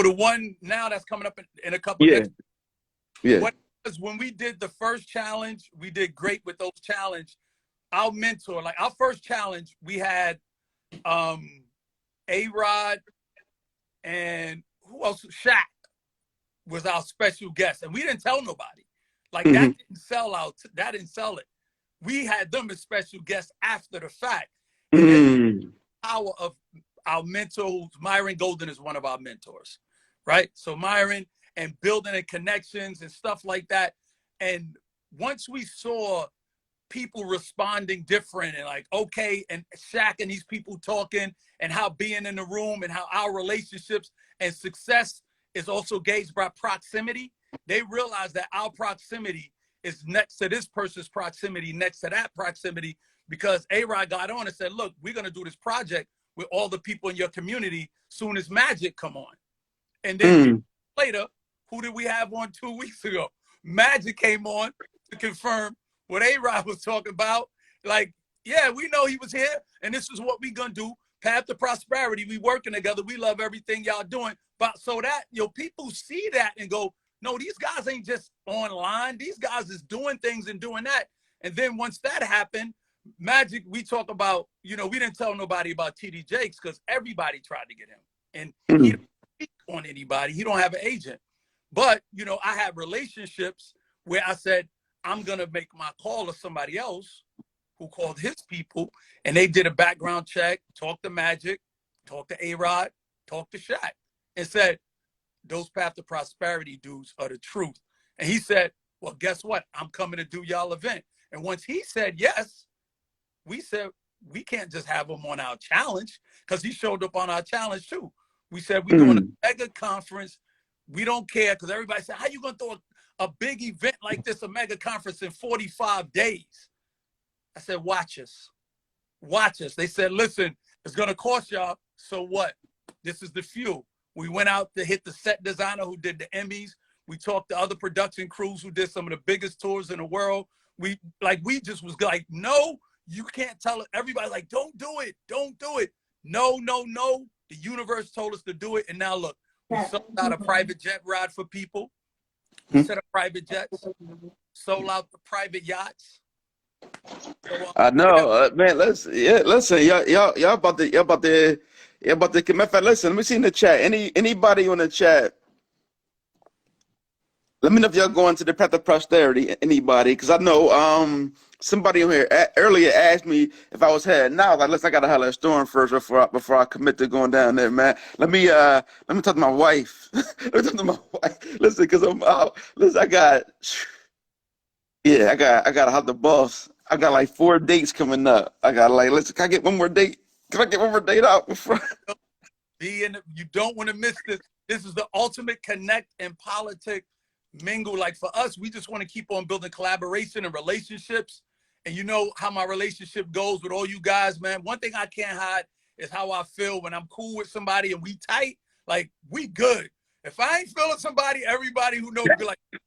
the one now that's coming up in a couple Yeah, next. yeah. What was when we did the first challenge, we did great with those challenge. Our mentor, like our first challenge, we had A-Rod and who else? Shaq was our special guest, and we didn't tell nobody. Like Hmm. that didn't sell out. That didn't sell it. We had them as special guests after the fact, and this Mm. power of our mentor, Myron Golden is one of our mentors, right? So Myron and building and connections and stuff like that. And once we saw people responding different and like, okay, and Shaq and these people talking and how being in the room and how our relationships and success is also gauged by proximity, they realize that our proximity is next to this person's proximity, next to that proximity, because A-Rod got on and said, look, we're going to do this project with all the people in your community soon as Magic come on. And then 2 Mm. later, who did we have on 2 weeks ago? Magic came on to confirm what A-Rod was talking about. Like, yeah, we know he was here, and this is what we gonna do. Path to prosperity. We working together. We love everything y'all doing. But so that people see that and go, no, these guys ain't just online. These guys is doing things and doing that. And then once that happened, Magic, we talk about, we didn't tell nobody about TD Jakes because everybody tried to get him. And he Mm. don't speak on anybody. He don't have an agent. But, I have relationships where I said, I'm going to make my call to somebody else who called his people, and they did a background check, talked to Magic, talked to A-Rod, talked to Shaq, and said, those Path to Prosperity dudes are the truth. And he said, well, guess what? I'm coming to do y'all event. And once he said yes, we said, we can't just have him on our challenge because he showed up on our challenge too. We said, we're doing a Mm. mega conference. We don't care because everybody said, how you going to throw a big event like this, a mega conference in 45 days? I said, watch us. Watch us. They said, listen, it's going to cost y'all. So what? This is the fuel. We went out to hit the set designer who did the Emmys. We talked to other production crews who did some of the biggest tours in the world. We just was like, no, you can't tell it. Everybody's like, don't do it. Don't do it. No, no, no. The universe told us to do it. And now look, we sold out a private jet ride for people. We set up private jets, sold out the private yachts. So, I know, man. Listen, y'all about to, Matter of fact, listen. Let me see in the chat. Anybody on the chat? Let me know if y'all going to the path of prosperity. Anybody? Because I know somebody on here earlier asked me if I was heading out. Like, listen, I gotta holler at Storm first before I commit to going down there, man. Let me talk to my wife. Let me talk to my wife. Listen, because I'm out. Listen, I got to have the boss. I got like 4 dates coming up. I got like, listen, can I get one more date? Can I get one more date out before? You don't want to miss this. This is the ultimate connect and politic mingle. Like for us, we just want to keep on building collaboration and relationships. And you know how my relationship goes with all you guys, man. One thing I can't hide is how I feel when I'm cool with somebody and we tight. Like we good. If I ain't feeling somebody, everybody who knows be like, you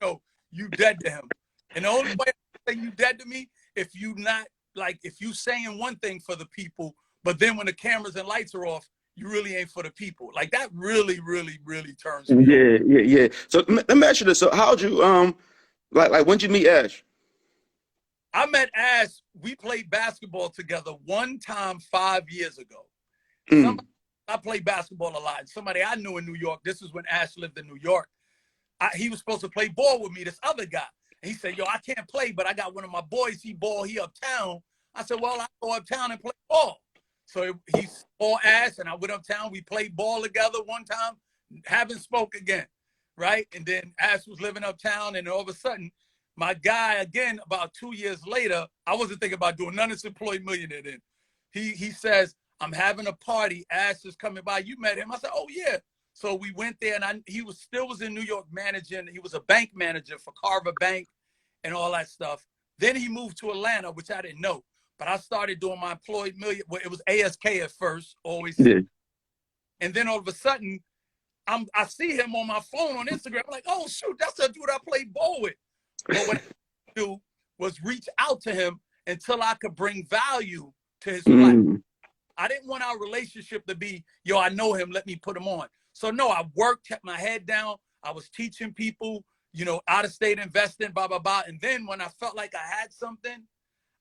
know, you dead to him. And the only way I say you dead to me if you not like if you saying one thing for the people, but then when the cameras and lights are off, you really ain't for the people. Like that really, really, really turns me on. Yeah. So let me ask you this. So how'd you like when'd you meet Ash? I met Ash. We played basketball together one time 5 years ago. I played basketball a lot. Somebody I knew in New York. This is when Ash lived in New York. He was supposed to play ball with me. This other guy. And he said, "Yo, I can't play, but I got one of my boys. He uptown." I said, "Well, I go uptown and play ball." So he saw Ash, and I went uptown. We played ball together one time. Haven't spoke again, right? And then Ash was living uptown, and all of a sudden, my guy again. About 2 years later, I wasn't thinking about doing none of this employee millionaire. Then he says, "I'm having a party. Ash is coming by. You met him?" I said, "Oh yeah." So we went there, and he was in New York managing. He was a bank manager for Carver Bank and all that stuff. Then he moved to Atlanta, which I didn't know. But I started doing my employee million. Well, it was ASK at first, always. Yeah. And then all of a sudden, I see him on my phone on Instagram. I'm like, oh shoot, that's the dude I played ball with. But what I do was reach out to him until I could bring value to his life. I didn't want our relationship to be, yo, I know him, let me put him on. So no, I worked, kept my head down. I was teaching people, you know, out of state investing, blah, blah, blah. And then when I felt like I had something,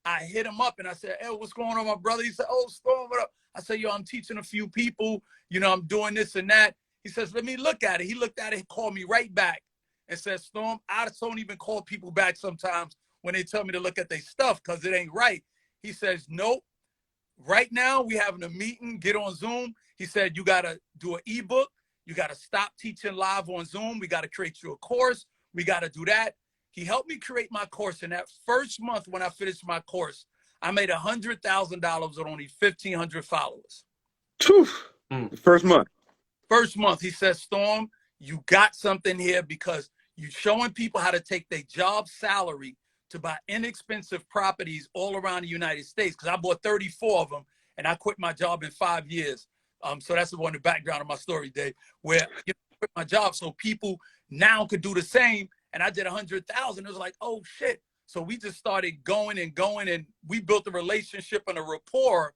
I hit him up and I said, "Hey, what's going on, my brother?" He said, "Oh, Storm, what up?" I said, "Yo, I'm teaching a few people, you know, I'm doing this and that." He says, "Let me look at it." He looked at it and called me right back and said, "Storm, I just don't even call people back sometimes when they tell me to look at their stuff because it ain't right." He says, "Nope. Right now, we having a meeting, get on Zoom." He said, "You got to do an ebook. You got to stop teaching live on Zoom. We got to create you a course. We got to do that." He helped me create my course. And that first month when I finished my course, I made $100,000 with only 1,500 followers. First month. First month, he said, "Storm, you got something here because you're showing people how to take their job salary to buy inexpensive properties all around the United States." Because I bought 34 of them and I quit my job in 5 years. So that's the one, the background of my story, Dave, where I quit my job so people now could do the same. And I did 100,000. It was like, oh shit. So we just started going, and we built a relationship and a rapport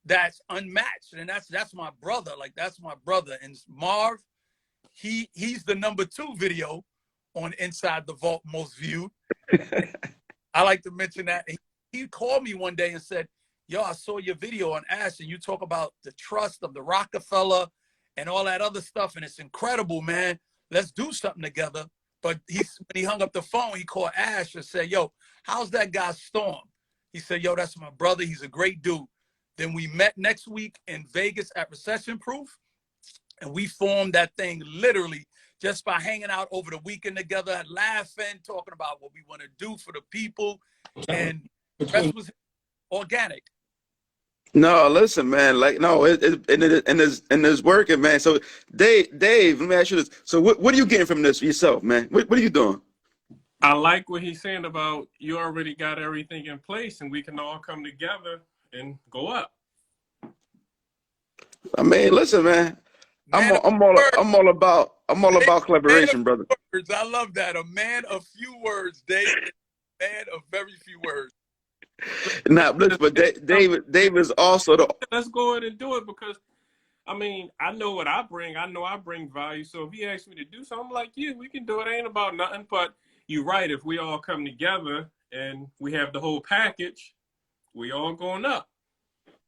that's unmatched. And that's my brother. Like that's my brother. And Marv, he's the #2 video on Inside the Vault most viewed. I like to mention that. He called me one day and said, "Yo, I saw your video on Ash and you talk about the trust of the Rockefeller and all that other stuff. And it's incredible, man. Let's do something together." But when he hung up the phone, he called Ash and said, "Yo, how's that guy Storm?" He said, "Yo, that's my brother. He's a great dude." Then we met next week in Vegas at Recession Proof. And we formed that thing literally just by hanging out over the weekend together, laughing, talking about what we want to do for the people. And the rest was organic. No, listen, man. Like, no, it's working, man. So, Dave, let me ask you this. So, what are you getting from this for yourself, man? What are you doing? I like what he's saying about you already got everything in place, and we can all come together and go up. I mean, listen, man. I'm all about collaboration, brother. words. I love that. A man of few words, Dave. Man of very few words. Now, listen, but David is also the. Let's go ahead and do it because, I mean, I know what I bring. I know I bring value. So if he asks me to do something, I'm like, yeah, we can do it. It ain't about nothing. But you're right. If we all come together and we have the whole package, we all going up.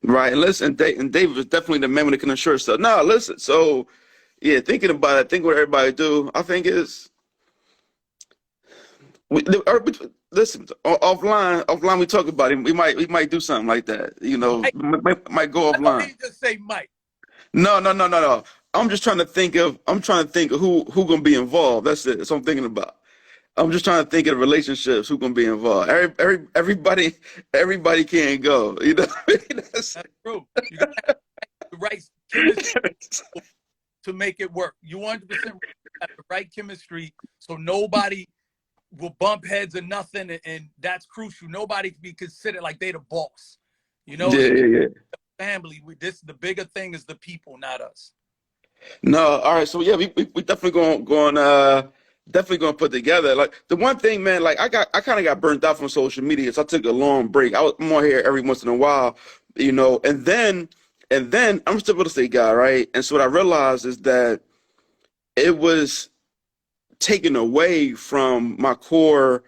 Right. And listen, and David is definitely the man when it can assure stuff. No, listen. So, yeah, thinking about it, I think what everybody do, I think is, listen, offline, we talk about it. We might do something like that. You know, Mike, might go I don't offline. need to say Mike. No. I'm just trying to think of, who gonna be involved. That's it. That's what I'm thinking about. I'm just trying to think of relationships, who can be involved. Everybody can't go. You know what I mean? That's true. You got to have the right chemistry to make it work. You 100% have the right chemistry, so nobody will bump heads or nothing, and that's crucial. Nobody can be considered like they the boss. You know, Yeah. family. The bigger thing is the people, not us. No, all right. So yeah, we definitely definitely gonna put together. Like the one thing, man, like I kind of got burnt out from social media, so I took a long break. I'm on here every once in a while, you know, and then I'm still a real estate guy, right? And so what I realized is that it was taken away from my core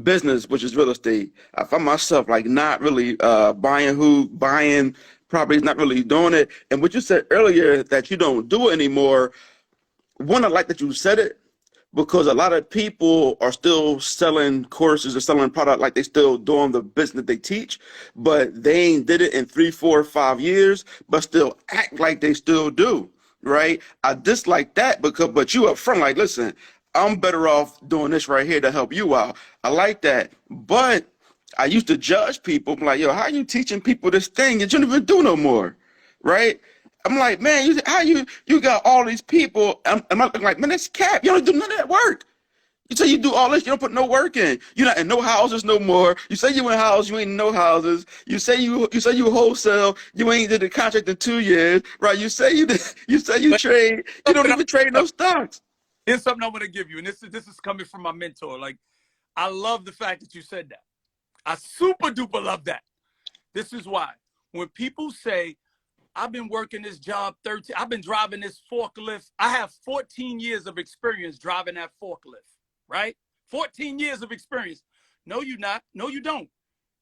business, which is real estate. I find myself like not really buying properties, not really doing it. And what you said earlier that you don't do it anymore, one, I like that you said it because a lot of people are still selling courses or selling product like they still doing the business they teach, but they ain't did it in 3, 4, 5 years, but still act like they still do. Right? I dislike that but you up front, like, listen, I'm better off doing this right here to help you out. I like that. But I used to judge people. I'm like, yo, how are you teaching people this thing that you don't even do no more? Right? I'm like, man, you got all these people. I'm like, man, that's cap. You don't do none of that work. You say you do all this, you don't put no work in. You're not in no houses no more. You say you in houses, you ain't in no houses. You say you wholesale, you ain't did the contract in 2 years, right? You say you But trade, you don't even trade no stocks. here's something I want to give you, and this is coming from my mentor. Like, I love the fact that you said that. I super duper love that. This is why. When people say, I've been working this job 13, I've been driving this forklift. I have 14 years of experience driving that forklift, right? 14 years of experience. No, you not. No, you don't.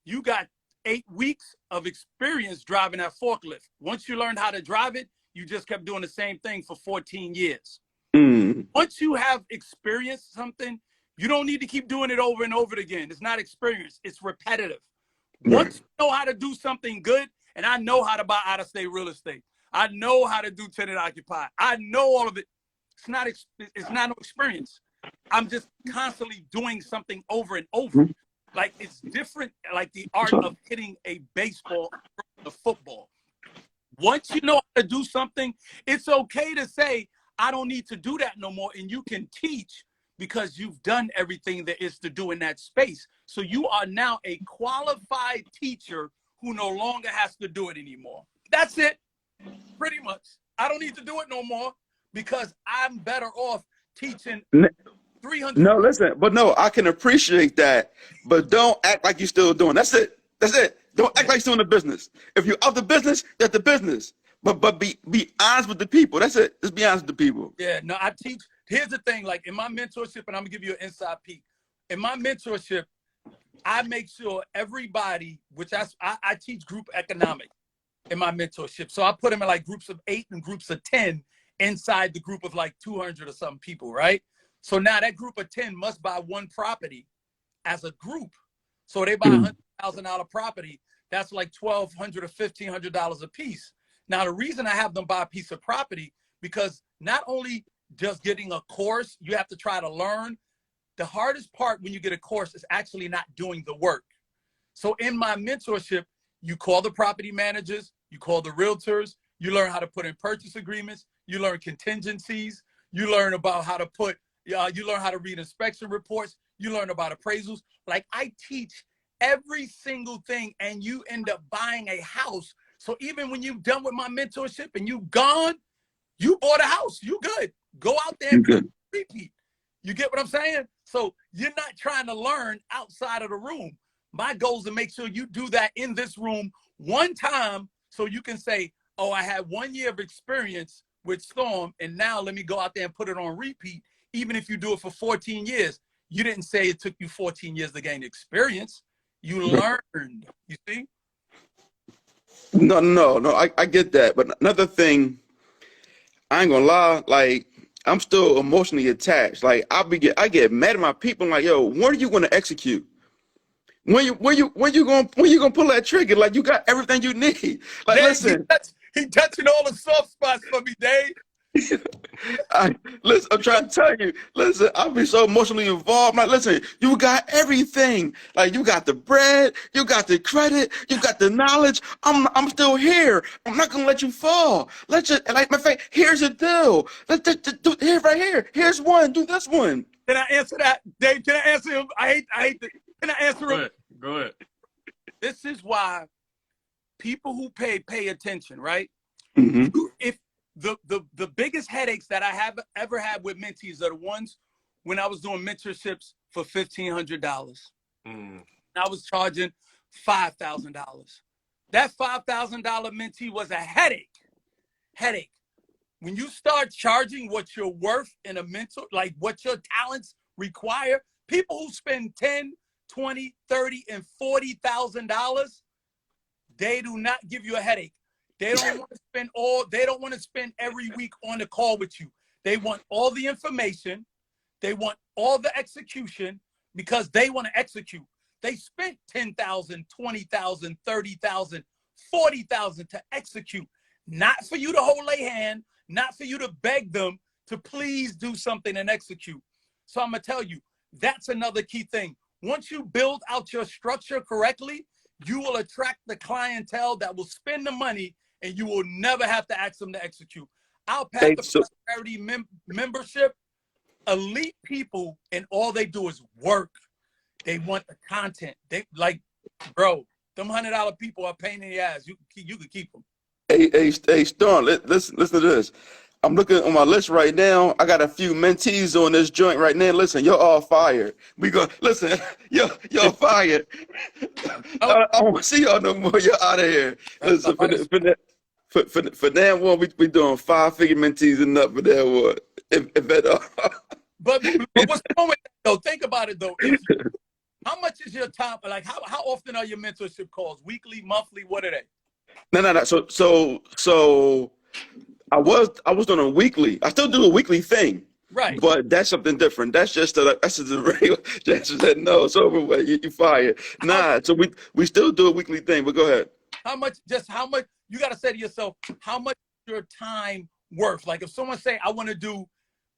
You got 8 weeks of experience driving that forklift. Once you learned how to drive it, you just kept doing the same thing for 14 years. Mm. Once you have experienced something, you don't need to keep doing it over and over again. It's not experience, it's repetitive. Right. Once you know how to do something good, and I know how to buy out-of-state real estate, I know how to do tenant occupied, I know all of it. It's not no experience. I'm just constantly doing something over and over. Like, it's different, like the art of hitting a baseball or a football. Once you know how to do something, it's okay to say, I don't need to do that no more. And you can teach because you've done everything there is to do in that space. So you are now a qualified teacher who no longer has to do it anymore. That's it, pretty much. I don't need to do it no more because I'm better off teaching 300. No, listen, but no, I can appreciate that, but don't act like you're still doing. That's it. That's it. Don't act like you're still in the business. If you're of the business, you're at the business. But be honest with the people. That's it. Just be honest with the people. Yeah, no, I teach. Here's the thing, like in my mentorship, and I'm gonna give you an inside peek. In my mentorship, I make sure everybody, which I teach group economics in my mentorship. So I put them in like groups of 8 and groups of 10 inside the group of like 200 or something people, right? So now that group of 10 must buy one property as a group. So they buy $100,000 property. That's like $1,200 or $1,500 a piece. Now, the reason I have them buy a piece of property, because not only just getting a course, you have to try to learn. The hardest part when you get a course is actually not doing the work. So in my mentorship, you call the property managers, you call the realtors, you learn how to put in purchase agreements, you learn contingencies, you learn about how to you learn how to read inspection reports, you learn about appraisals. Like, I teach every single thing, and you end up buying a house. So even when you're done with my mentorship and you gone, you bought a house, you good. Go out there and repeat. You get what I'm saying? So you're not trying to learn outside of the room. My goal is to make sure you do that in this room one time so you can say, oh, I had 1 year of experience with Storm, and now let me go out there and put it on repeat. Even if you do it for 14 years, you didn't say it took you 14 years to gain experience. You learned, you see? No, I get that. But another thing, I ain't gonna lie, like I'm still emotionally attached. Like I get mad at my people. I'm like, yo, when are you gonna execute? When you gonna pull that trigger? Like you got everything you need. Like Dave, listen, he touching all the soft spots for me, Dave. listen, I'm trying to tell you. Listen, I'll be so emotionally involved. Like, listen, you got everything. Like, you got the bread, you got the credit, you got the knowledge. I'm still here. I'm not gonna let you fall. Let's just like my face. Here's a deal. Let's just do here right here. Here's one. Do this one. Can I answer that, Dave? Can I answer him? I hate. Can I answer him? Go ahead. This is why people who pay attention, right? Mm-hmm. If the biggest headaches that I have ever had with mentees are the ones when I was doing mentorships for $1,500. I was charging $5,000. That $5,000 mentee was a headache. When you start charging what you're worth in a mentor, like what your talents require, people who spend 10, 20, 30, and $40,000, they do not give you a headache. They don't want to spend every week on the call with you. They want all the information. They want all the execution because they want to execute. They spent $10,000, $20,000, $30,000, $40,000 to execute, not for you to hold their hand, not for you to beg them to please do something and execute. So I'm going to tell you, that's another key thing. Once you build out your structure correctly, you will attract the clientele that will spend the money and you will never have to ask them to execute. Our Path to Prosperity membership, elite people, and all they do is work. They want the content. They like, bro, them $100 people are pain in the ass. You can keep them. Hey, Storm, listen to this. I'm looking on my list right now. I got a few mentees on this joint right now. Listen, you're all fired. We go, listen, you're fired. I won't see y'all no more. You're out of here. Listen, for that one, we doing 5-figure mentees and up for that one. If at all. But what's wrong with that, though? Think about it, though. How much is your time? Like, how often are your mentorship calls? Weekly, monthly? What are they? No. So I was doing a weekly. I still do a weekly thing. Right. But that's something different. That's just the regular. Just said no. It's over with. You fired. Nah. So we still do a weekly thing. But go ahead. How much? You got to say to yourself, how much is your time worth? Like if someone say, I want to do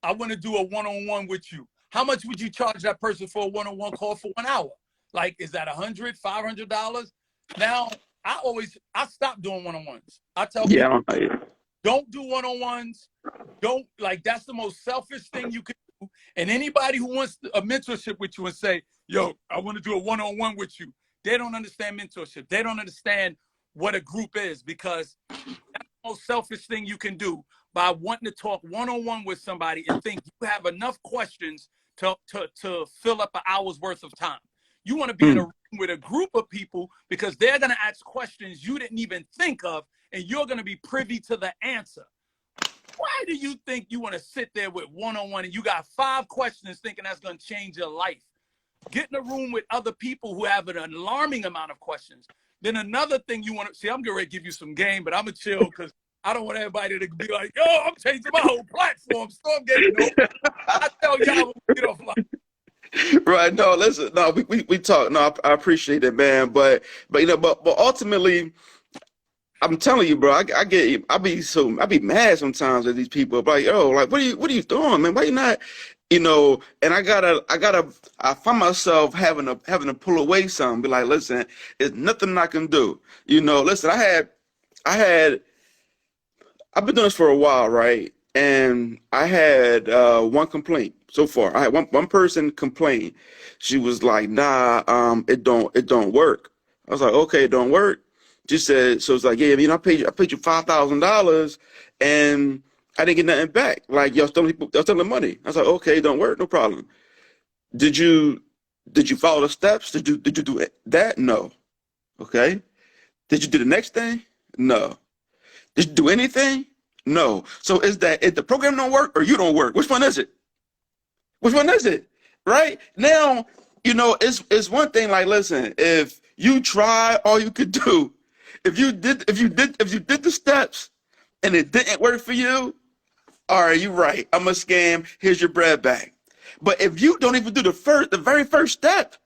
a one-on-one with you. How much would you charge that person for a one-on-one call for 1 hour? Like, is that $100, $500? Now, I stopped doing one-on-ones. I tell people, don't do one-on-ones. Don't, like, that's the most selfish thing you can do. And anybody who wants a mentorship with you and say, yo, I want to do a one-on-one with you, they don't understand mentorship. They don't understand what a group is, because that's the most selfish thing you can do by wanting to talk one-on-one with somebody and think you have enough questions to fill up an hour's worth of time. You want to be in a room with a group of people because they're going to ask questions you didn't even think of, and you're going to be privy to the answer. Why do you think you want to sit there with one-on-one and you got 5 questions thinking that's going to change your life? Get in a room with other people who have an alarming amount of questions. Then another thing you want to see, I'm going to give you some game, but I'm going to chill because I don't want everybody to be like, yo, I'm changing my whole platform. Storm getting over. I tell y'all when we get offline. Right. No, listen, no, we talk. No, I appreciate it, man. But ultimately, I'm telling you, bro, I be mad sometimes at these people. Like, yo, like, what are you doing, man? Why you not, and I find myself having to pull away some, be like, listen, there's nothing I can do. Listen, I've been doing this for a while, right? And I had one complaint so far. I had one person complain. She was like, nah, it don't work. I was like, okay, it don't work. She said, so it's like, yeah, I paid you $5,000 and I didn't get nothing back. Like y'all stealing money. I was like, okay, don't worry, no problem. Did you did you follow the steps? Did you do that? No. Okay. Did you do the next thing? No. Did you do anything? No. So is the program don't work or you don't work? Which one is it? Which one is it? Right? Now, it's one thing like listen, if you try all you could do, if you did the steps and it didn't work for you, all right, you're right. I'm a scam. Here's your bread back. But if you don't even do the very first step,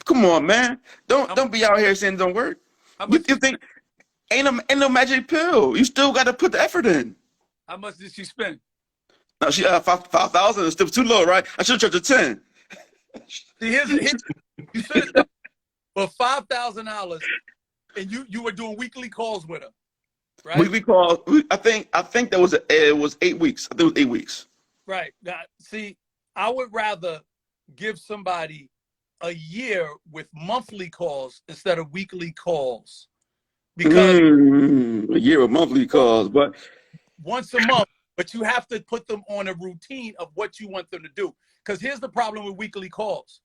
come on, man. Don't How, don't be out here saying it don't work. how You, much? you think ain't no magic pill. You still got to put the effort in. How much did she spend? Now she 5,000 is still too low, right? I should charge her 10. See, here you should have done for $5,000, and you were doing weekly calls with her, right? We call. I think it was 8 weeks. I think it was 8 weeks. Right. Now, see, I would rather give somebody a year with monthly calls instead of weekly calls because A year of monthly calls, but once a month, but you have to put them on a routine of what you want them to do. Because here's the problem with weekly calls.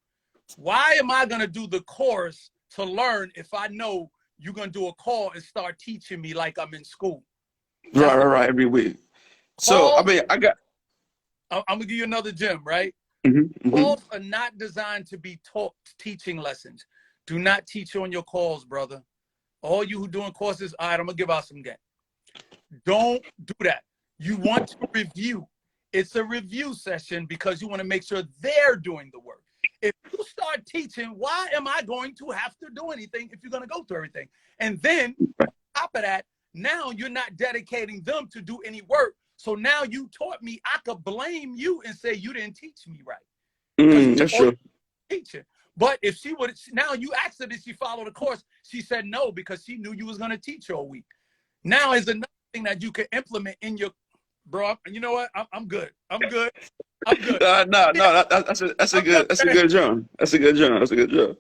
Why am I going to do the course to learn if I know you're going to do a call and start teaching me like I'm in school? That's the right every week. So I call. mean, I got. I'm going to give you another gem, right? Hmm. Calls are not designed to be taught teaching lessons. Do not teach on your calls, brother. All you who doing courses, all right, I'm going to give out some game. Don't do that. You want to review. It's a review session because you want to make sure they're doing the work. If you start teaching, why am I going to have to do anything if you're going to go through everything? And then, on top of that, now you're not dedicating them to do any work. So now you taught me, I could blame you and say you didn't teach me right. That's true. Teaching. But if she would, now you asked her, did she follow the course? She said no because she knew you was going to teach her a week. Now is another thing that you can implement in your, bro. And you know what? I'm good. I'm good. I'm good. No, that's a good John. That's a good John. That's a good John.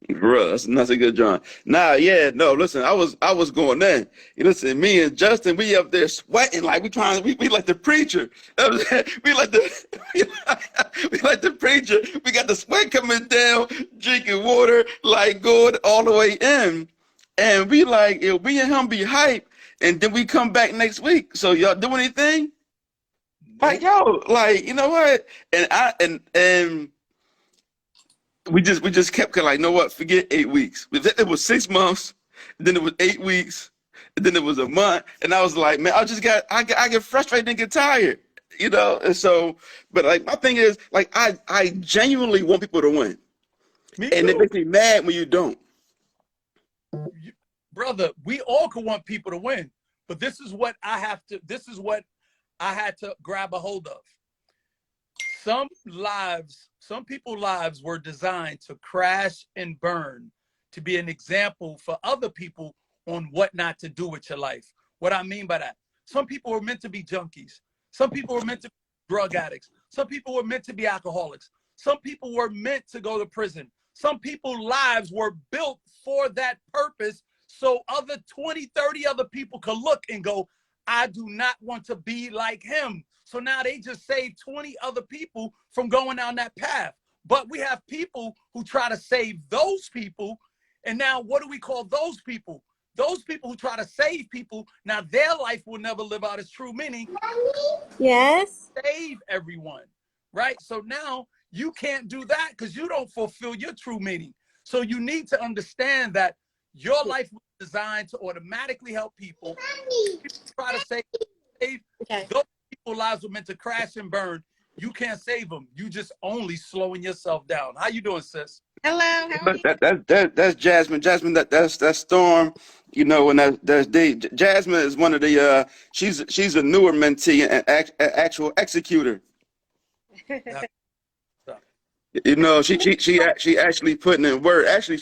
Bro, that's a good John. Nah, yeah, no, listen, I was going in. You listen, me and Justin, we up there sweating like we like the preacher. We like the we like the preacher. We got the sweat coming down, drinking water, like going all the way in. And we like, we and him be hype, and then we come back next week. So y'all do anything? Like, Nope. yo, like, you know what? And we just kept like, you know what? Forget 8 weeks. It was 6 months, then it was 8 weeks, and then it was a month, and I was like, man, I get frustrated and get tired, And so, but like my thing is, like, I genuinely want people to win, Me and it too. makes me mad when you don't. Brother, we all could want people to win, but this is what I had to grab a hold of. Some people's lives were designed to crash and burn, to be an example for other people on what not to do with your life. What I mean by that, some people were meant to be junkies. Some people were meant to be drug addicts. Some people were meant to be alcoholics. Some people were meant to go to prison. Some people's lives were built for that purpose so other 20, 30 other people could look and go, I do not want to be like him. So now they just saved 20 other people from going down that path. But we have people who try to save those people. And now what do we call those people? Those people who try to save people, now their life will never live out its true meaning. Yes. Save everyone, right? So now you can't do that because you don't fulfill your true meaning. So you need to understand that your life was designed to automatically help people. People try to save. Okay. Those people's lives were meant to crash and burn. You can't save them. You just only slowing yourself down. How you doing, sis? Hello. How are you? That's Jasmine. Jasmine, that's Storm. And that's D. Jasmine is one of the she's a newer mentee and actual executor. She actually putting in work. Actually,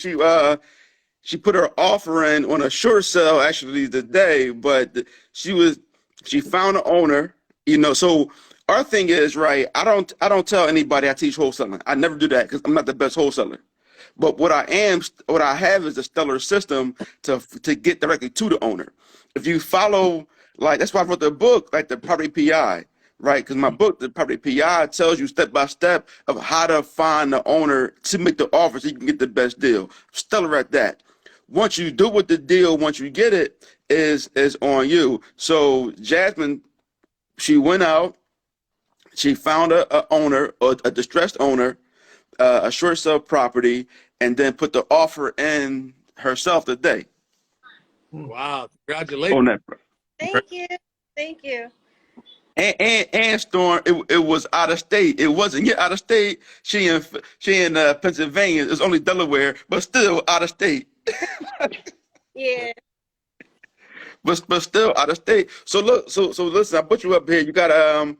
she put her offer in on a short sale actually today, but she found an owner. So our thing is right. I don't tell anybody I teach wholesaling. I never do that because I'm not the best wholesaler. But what I have is a stellar system to get directly to the owner. If you follow Like that's why I wrote the book, like the Property PI, right? Because my book, the Property PI, tells you step by step of how to find the owner to make the offer so you can get the best deal. Stellar at that. Once you do with the deal, once you get it, is on you. So Jasmine, she went out, she found a owner, or a distressed owner, a short sale property, and then put the offer in herself today Wow. on Congratulations. that. Thank you. Thank you. And Storm, it was out of state. It wasn't yet out of state. She in Pennsylvania. It's only Delaware, but still out of state. Yeah. But still out of state. So look, so listen. I put you up here. You got Let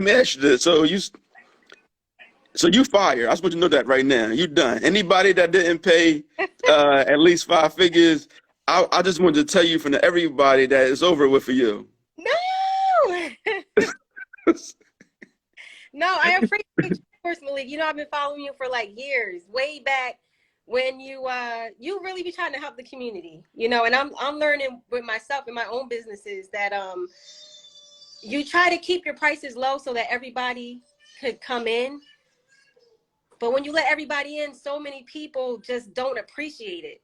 me ask you this. So you fired. I just want you to know that right now. You done. Anybody that didn't pay at least 5 figures, I just wanted to tell you from everybody that it's over with for you. No. No, I appreciate you personally. You know, I've been following you for like years, way back when you really be trying to help the community, you know, and I'm learning with myself in my own businesses that you try to keep your prices low so that everybody could come in. But when you let everybody in, so many people just don't appreciate it.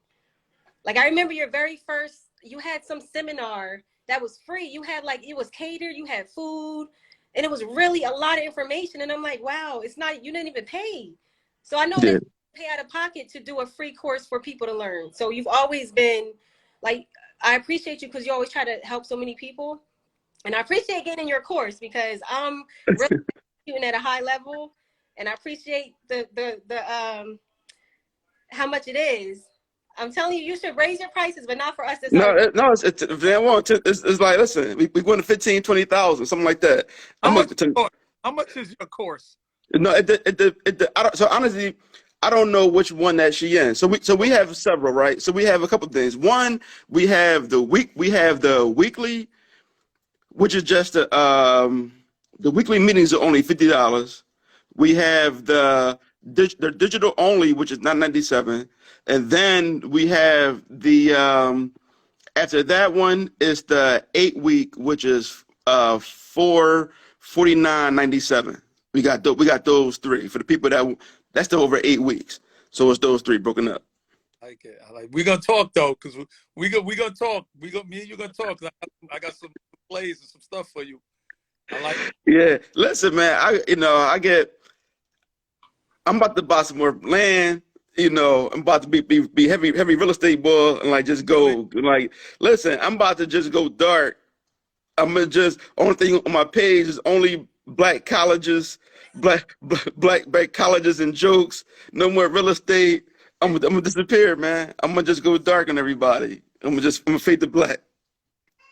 Like I remember your very first, you had some seminar that was free. You had like, it was catered, you had food, and it was really a lot of information. And I'm like, wow, it's not, you didn't even pay. So I know that Yeah. you pay out of pocket to do a free course for people to learn. So you've always been like, I appreciate you because you always try to help so many people. And I appreciate getting your course because I'm really shooting at a high level. And I appreciate the how much it is. I'm telling you, you should raise your prices, but not for us. No, it's if they want to, it's like, listen, we going to 15, 20,000, something like that. How I'm much, gonna to, how much is your course? no, I don't, so honestly, I don't know which one that she in. So we have several, right? So we have a couple of things. One, we have the weekly, which is just the weekly meetings are only $50. We have the digital only, which is $9.97, and then we have the after that one is the 8 week, which is 449.97. We got those three for the people that's still over 8 weeks. So it's those three broken up. I like. We're gonna talk though, cause we gonna talk. Me and you gonna talk. I got some plays and some stuff for you. I like. Yeah, listen, man. I'm about to buy some more land. You know, I'm about to be heavy real estate boy and like just go like listen. I'm about to just go dark. I'm gonna just only thing on my page is only black colleges, black colleges and jokes. No more real estate. I'm gonna disappear, man. I'm gonna just go dark on everybody. I'm gonna fade to black.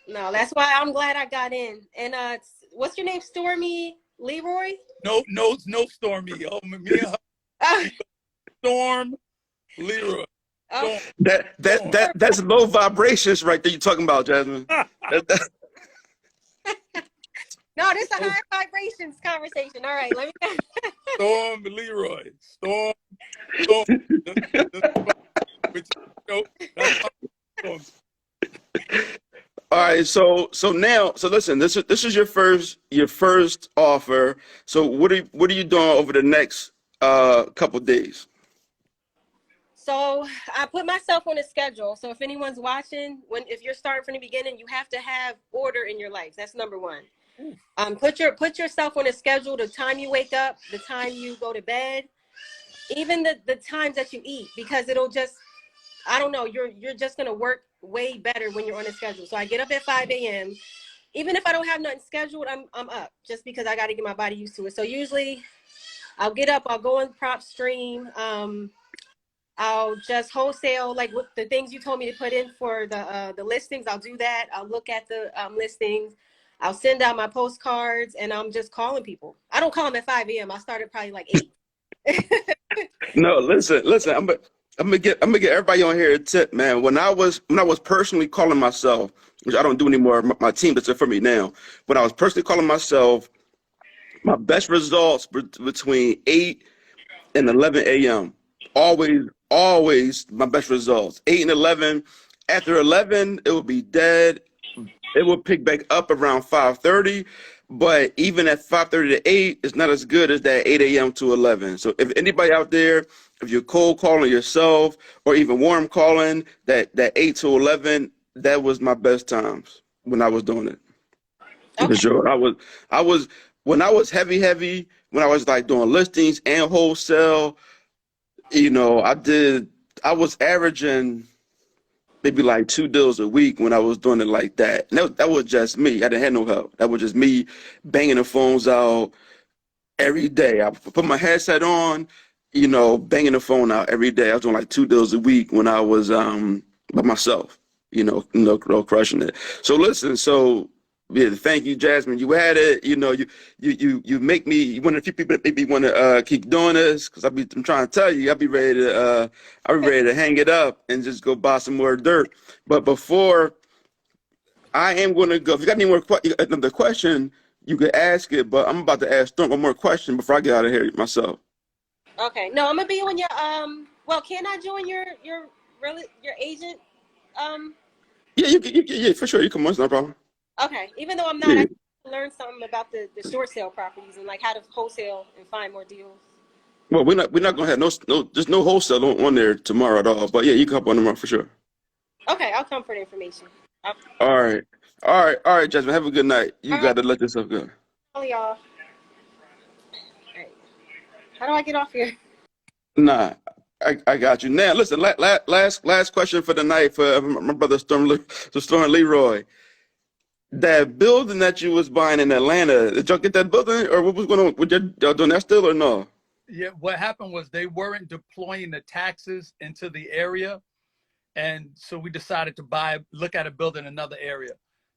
No, that's why I'm glad I got in. And what's your name? Stormy Leroy? No, Stormy. Oh, me and her. Uh, Storm, Leroy. oh, That's low vibrations right there. You're talking about, Jasmine. no, this is a high vibrations conversation. All right, let me. Storm, Leroy. Storm. All right, so listen. This is your first offer. So what are you doing over the next couple days? So I put myself on a schedule. So if anyone's watching, if you're starting from the beginning, you have to have order in your life. That's number one. Put yourself on a schedule. The time you wake up, the time you go to bed, even the times that you eat, because it'll just, I don't know, you're just gonna work way better when you're on a schedule. So I get up at 5 a.m. Even if I don't have nothing scheduled, I'm up just because I got to get my body used to it. So usually I'll get up, I'll go on prop stream. I'll just wholesale, like with the things you told me to put in for the listings. I'll do that. I'll look at the listings. I'll send out my postcards, and I'm just calling people. I don't call them at 5 a.m. I started probably like 8. No, listen. I'm gonna get everybody on here a tip, man. When I was personally calling myself, which I don't do anymore, my team does it for me now. When I was personally calling myself, my best results were between 8 and 11 a.m. Always my best results. 8 and 11. After 11, it would be dead. it will pick back up around 5:30. But even at 5:30 to 8, it's not as good as that 8 a.m. to 11. So if anybody out there, if you're cold calling yourself or even warm calling, that 8 to 11, that was my best times when I was doing it. For Okay. sure. I was when I was heavy, when I was like doing listings and wholesale, I was averaging maybe like 2 deals a week when I was doing it like that. And that was just me. I didn't have no help. That was just me banging the phones out every day. I put my headset on, banging the phone out every day. I was doing like 2 deals a week when I was by myself, crushing it. So listen, yeah, thank you, Jasmine. You had it. You make me one of the few people that make me want to keep doing this because I'm trying to tell you, I'll be ready to hang it up and just go buy some more dirt. But before I am going to go, if you got any more another question, you could ask it. But I'm about to ask Storm one more question before I get out of here myself. Okay. No, I'm gonna be on your Well, can I join your agent? Um. Yeah, yeah, for sure. You come on, it's no problem. Okay. Even though I'm not, Yeah. I learned something about the short sale properties and like how to wholesale and find more deals. Well, we're not gonna have there's no wholesale on there tomorrow at all. But yeah, you can hop on tomorrow for sure. Okay, I'll come for the information. All right, all right, Jasmine. Have a good night. You All right, got to let yourself go. all y'all. All right. How do I get off here? Nah, I got you. Now, listen. Last question for the night for my brother Storm Leroy. That building that you was buying in Atlanta, did y'all get that building, or what was going on? Y'all doing that still or no? Yeah, what happened was they weren't deploying the taxes into the area. And so we decided to look at a building in another area.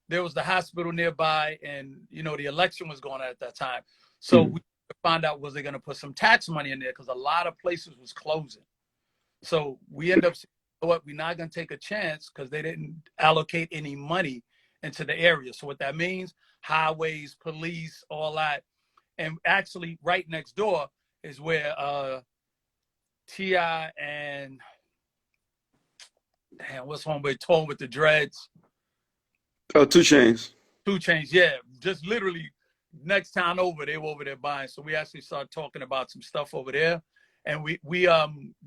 There was the hospital nearby, and the election was going on at that time. So Mhm. we found out, was they going to put some tax money in there, because a lot of places was closing. So we end up saying, you know what, we're not going to take a chance because they didn't allocate any money into the area. So what that means, highways, police, all that. And actually right next door is where T.I. and what's one way, Tall with the dreads? Oh, 2 Chainz. 2 Chainz, yeah. Just literally next town over, they were over there buying. So we actually started talking about some stuff over there. And we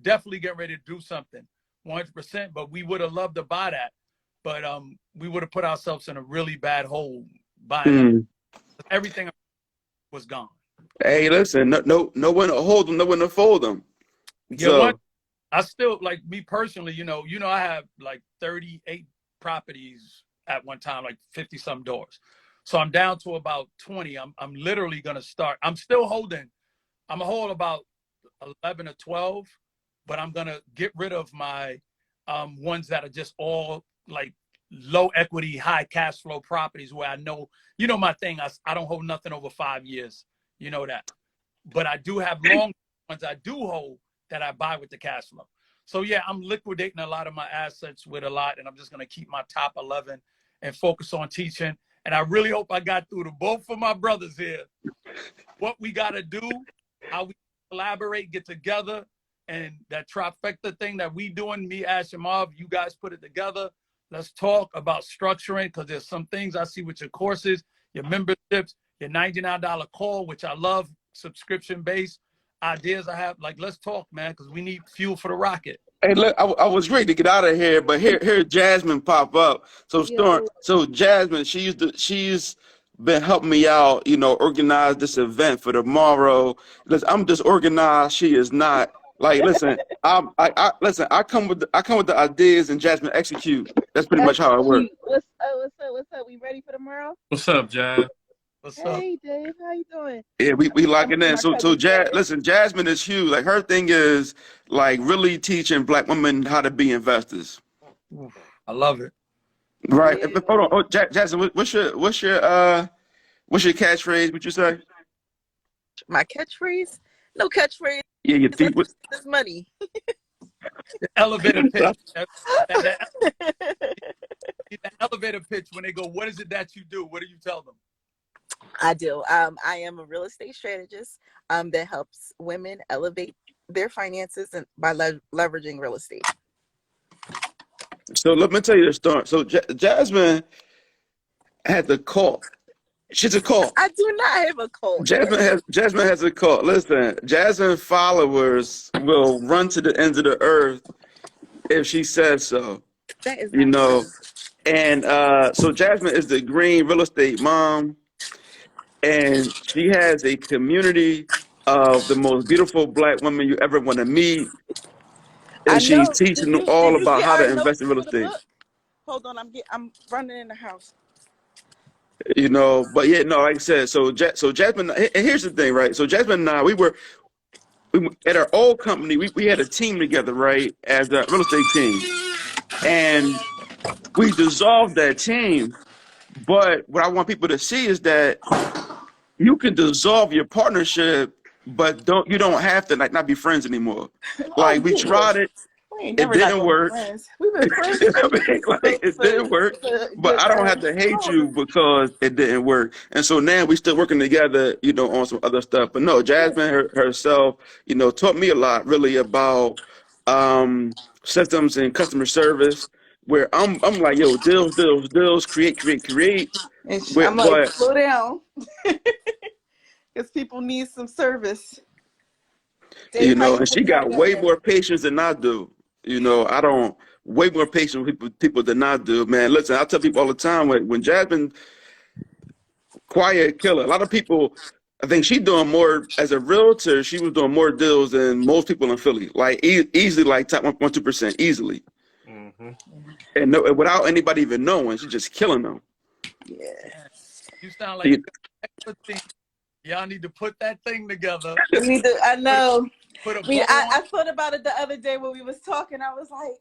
definitely get ready to do something, 100%. But we would have loved to buy that. But we would have put ourselves in a really bad hole buying that. Mm. Everything was gone. Hey, listen, no one to hold them, no one to fold them. Yeah, So, I still, like, me personally, I have like 38 properties at one time, like 50 some doors. So I'm down to about 20. I'm literally gonna start. I'm still holding. I'm gonna hold about 11 or 12, but I'm gonna get rid of my ones that are just all like low equity, high cash flow properties where I know, my thing. I don't hold nothing over 5 years. You know that. But I do have long ones I do hold that I buy with the cash flow. So yeah, I'm liquidating a lot of my assets with a lot, and I'm just gonna keep my top 11 and focus on teaching. And I really hope I got through to both of my brothers here what we gotta do, how we collaborate, get together, and that trifecta thing that we doing, me, Ash, and Marv, you guys put it together. Let's talk about structuring, because there's some things I see with your courses, your memberships, your $99 call, which I love, subscription-based ideas I have. Like, let's talk, man, because we need fuel for the rocket. hey, look, I was ready to get out of here, but here Jasmine pop up. So Storm, Yo, so Jasmine, she's been helping me out, organize this event for tomorrow. Listen, I'm disorganized. She is not. Like, listen, listen. I come with the ideas, and Jasmine execute. That's pretty much how it works. execute. What's up? What's up? What's up? We ready for tomorrow? What's up, Jazz? What's up? Hey, Dave, how you doing? Yeah, we I'm locking in. my So cousin Jazz. Listen, Jasmine is huge. Like her thing is like really teaching Black women how to be investors. Oof, I love it. Right. Yeah, Hold on. Oh, Jasmine, what's your catchphrase? What you say? my catchphrase. No catchphrase. Yeah, your Let's thief. What? this money. The elevator pitch. The elevator pitch when they go, what is it that you do? What do you tell them? I do. I am a real estate strategist that helps women elevate their finances and by leveraging real estate. So let me tell you the story. So Jasmine has a cult. She's a cult. I do not have a cult. Jasmine has a cult. Listen, Jasmine followers will run to the ends of the earth if she says so. That is You not true. know, and so Jasmine is the green real estate mom, and she has a community of the most beautiful black women you ever want to meet, I and she's know. teaching them Did all you about get how to our invest in notes real for the estate. book? Hold on, I'm running in the house. But yeah, no, like I said, so Jasmine, and here's the thing, right? So Jasmine and I, at our old company, we had a team together, right, as a real estate team, and we dissolved that team. But what I want people to see is that you can dissolve your partnership, but you don't have to like not be friends anymore. Oh Like we yeah. tried it, We ain't it never not didn't gonna be work. friends. We've been friends I mean, like it didn't work, for a but good I don't have to how hate long? you because it didn't work. And so now we still working together, on some other stuff. But no, Jasmine herself, taught me a lot really about systems and customer service. Where I'm like, yo, deals, create, create, create. And I'm like, But slow down, because people need some service. Dave, how you and she doing down got way there? more patience than I do. I don't way more patience with people than I do. Man, listen, I tell people all the time when Jasmine quiet killer. A lot of people, I think she's doing more as a realtor. She was doing more deals than most people in Philly, like easily, like top 1.2% easily, Mm-hmm. and no, without anybody even knowing, she's just killing them. Yeah. Man, you sound like You, you got an excellent team. Y'all need to put that thing together. We need to, I Put a, know. put a bow on. I thought about it the other day when we was talking. I was like,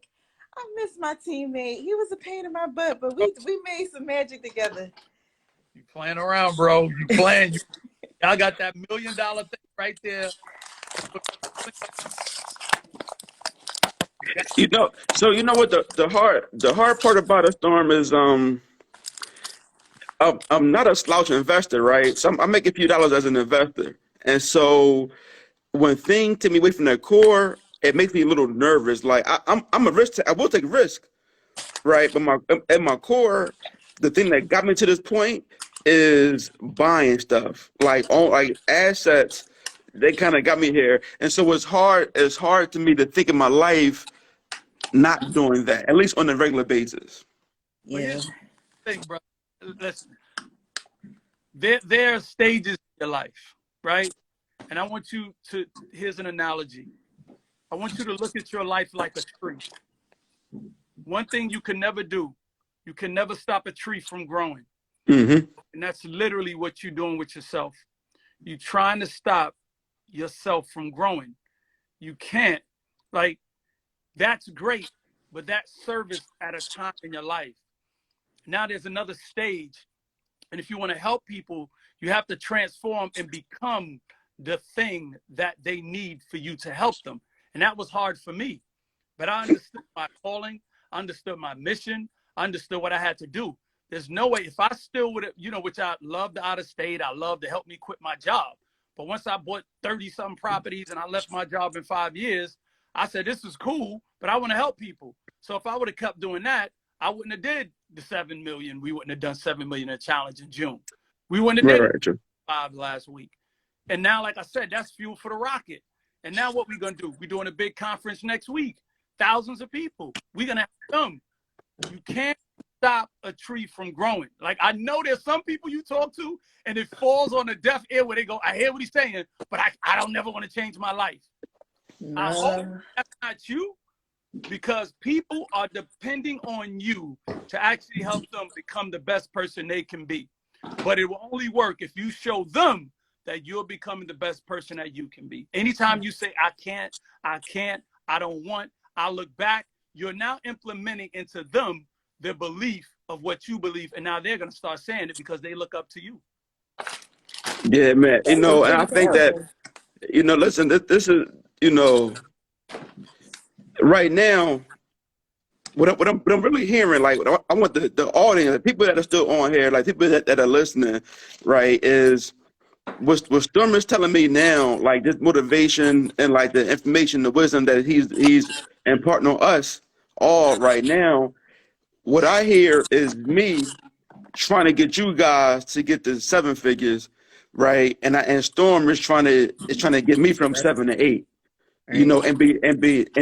I miss my teammate. He was a pain in my butt, but we made some magic together. You playing around, bro. You playing. Y'all got that $1 million thing right there. so you know what the hard part about a storm is I'm not a slouch investor, right? So I make a few dollars as an investor, and so when things take me away from that core, it makes me a little nervous. Like I'm a risk. I will take risk, right? But at my core, the thing that got me to this point is buying stuff, like assets. They kind of got me here, and so it's hard. It's hard to me to think of my life not doing that, at least on a regular basis. But Yeah. here's the thing, bro. Listen, there are stages in your life, right? And I want you to. Here's an analogy. I want you to look at your life like a tree. One thing you can never do, you can never stop a tree from growing. Hmm. And that's literally what you're doing with yourself. You're trying to stop yourself from growing. You can't. Like, that's great, but that's service at a time in your life. Now there's another stage. And if you want to help people, you have to transform and become the thing that they need for you to help them. And that was hard for me. But I understood my calling, understood my mission, understood what I had to do. There's no way if I still would have, which I loved out of state, I love to help me quit my job. But once I bought 30 some properties and I left my job in 5 years, I said, this is cool, but I want to help people. So if I would have kept doing that, I wouldn't have did the 7 million. We wouldn't have done 7 million in a challenge in June. We wouldn't have Right, did it right, true. 5 last week. And now, like I said, that's fuel for the rocket. And now what we going to do? We're doing a big conference next week. Thousands of people. We're going to have them. You can't stop a tree from growing. Like, I know there's some people you talk to and it falls on a deaf ear where they go, I hear what he's saying, but I don't never want to change my life. I hope No. that's not you, because people are depending on you to actually help them become the best person they can be. But it will only work if you show them that you're becoming the best person that you can be. Anytime you say, I can't, I don't want, I look back, you're now implementing into them the belief of what you believe. And now they're going to start saying it because they look up to you. Yeah, man. That's And pretty I think that powerful. listen, this is right now. What I'm really hearing, like, I want the audience, the people that are still on here, like people that are listening, right, is what Storm is telling me now, like this motivation and like the information, the wisdom that he's imparting on us all right now. What I hear is me trying to get you guys to get to 7 figures, right? And Storm is trying to get me from 7 to 8. You Right. know, and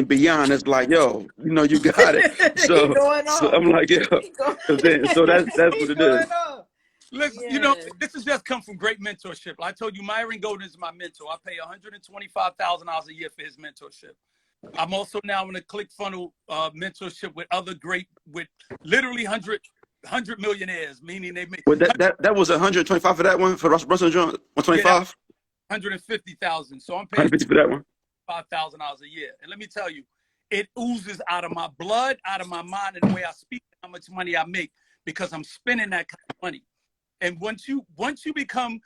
beyond. It's like, yo, you know, you got it. He So going off. I'm like, yo, He going, so that's he what it going is. off. Listen, you know, this has just come from great mentorship. I told you, Myron Golden is my mentor. I pay $125,000 a year for his mentorship. I'm also now in a ClickFunnels mentorship with other with literally 100 millionaires, meaning they make Well, that was 125 for that one for Russell Jones. 125. 150,000. So I'm paying 150 for that one. $5,000 a year. And let me tell you, it oozes out of my blood, out of my mind, and the way I speak, how much money I make, because I'm spending that kind of money. And once you become,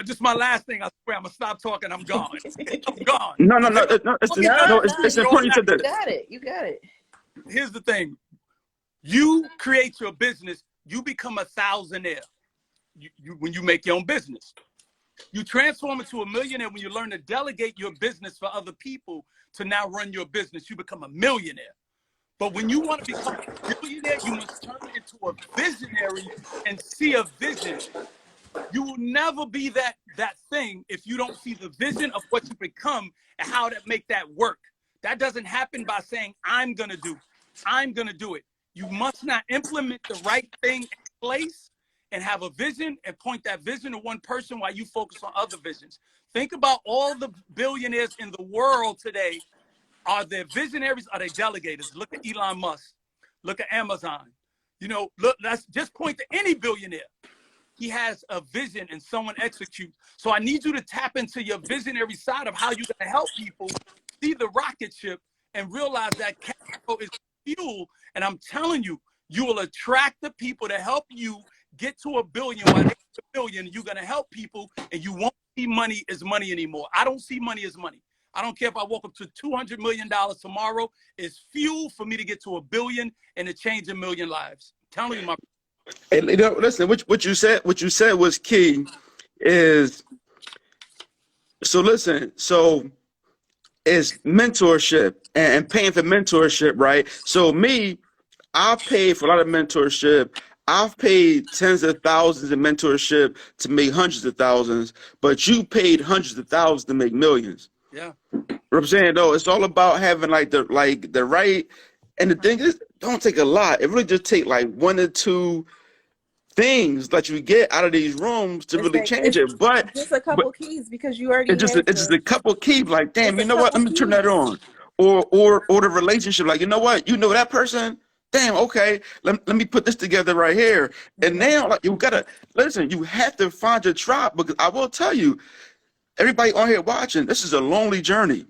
just my last thing, I swear I'm gonna stop talking. I'm gone. I'm gone. No. It's important you said that. You got it. Here's the thing: you create your business, you become a thousandaire. When you make your own business, you transform into a millionaire when you learn to delegate your business for other people to now run your business. You become a millionaire. But when you want to become a billionaire, you must turn into a visionary and see a vision. You will never be that thing if you don't see the vision of what you become and how to make that work. That doesn't happen by saying, I'm going to do it. You must not implement the right thing in place and have a vision and point that vision to one person while you focus on other visions. Think about all the billionaires in the world today. Are they visionaries? Are they delegators? Look at Elon Musk. Look at Amazon. You know, look, let's just point to any billionaire. He has a vision and someone executes. So I need you to tap into your visionary side of how you're going to help people see the rocket ship and realize that capital is fuel. And I'm telling you, you will attract the people to help you get to $1 billion. While they get $1 billion, you're going to help people, and you won't see money as money anymore. I don't see money as money. I don't care if I woke up to $200 million tomorrow. It's fuel for me to get to $1 billion and to change 1 million lives. I'm telling you, my. Hey, you know, listen, what you said was key. Is so listen. So it's mentorship and paying for mentorship, right? So me, I've paid for a lot of mentorship. I've paid tens of thousands in mentorship to make hundreds of thousands, but you paid hundreds of thousands to make millions. Yeah. What I'm saying though, it's all about having the right, and the thing is, don't take a lot. It really just take like 1 or 2 things that you get out of these rooms to really change it. But just a couple keys, because you already it's just a couple keys. Like, damn, you know what? Let me turn that on. Or the relationship. Like, you know what? You know that person. Damn, okay. Let me put this together right here. And now, like, you gotta listen. You have to find your tribe, because I will tell you, everybody on here watching, this is a lonely journey.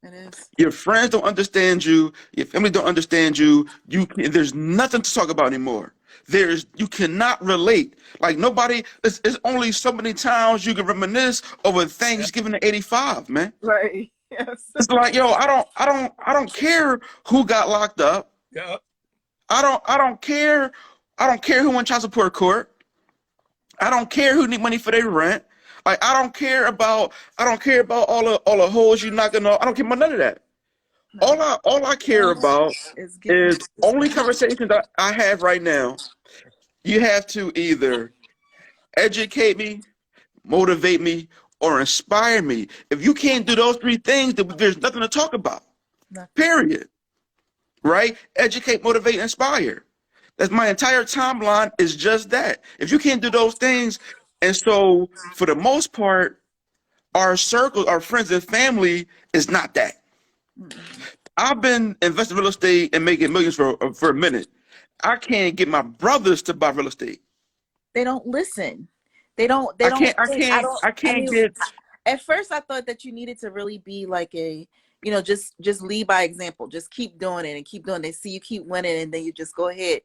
It is. Your friends don't understand you. Your family don't understand you. There's nothing to talk about anymore. You cannot relate. Like nobody. It's only so many times you can reminisce over Thanksgiving in '85, man. Right. Yes. It's like, yo, I don't care who got locked up. Yeah. I don't care. I don't care who went child support court. I don't care who need money for their rent. Like I don't care about all the holes you knocking off. I don't care about none of that. No. All I care about is only conversations that I have right now. You have to either educate me, motivate me, or inspire me. If you can't do those 3 things, then there's nothing to talk about. Period. Right? Educate, motivate, inspire. That's my entire timeline is just that. If you can't do those things, and so for the most part, our circle, our friends and family is not that. I've been investing in real estate and making millions for a minute. I can't get my brothers to buy real estate. They don't listen. They don't. I can't get. At first, I thought that you needed to really be like just lead by example. Just keep doing it and keep doing it. They see you keep winning, and then you just go ahead.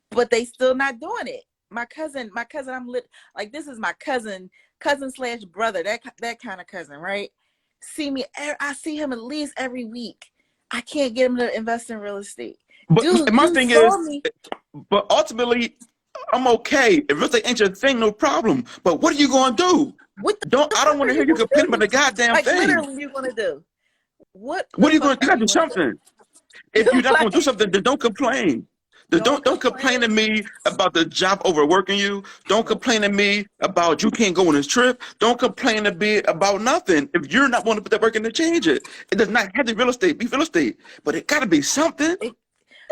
But they still not doing it. My cousin, this is my cousin / brother, that kind of cousin, right? I see him at least every week. I can't get him to invest in real estate. But my thing is, but ultimately, I'm okay. If real estate ain't your thing, no problem. But what are you going to do? I don't want to hear you complain about the goddamn thing. Literally, you're going to do. What are you going to do? You got to do something. If you're not going to do something, then don't complain. Don't complain to me about the job overworking you. Don't Nope. complain to me about you can't go on this trip. Don't complain to me about nothing if you're not willing to put that work in to change it. It does not have to be real estate. Be real estate, but it got to be something. It,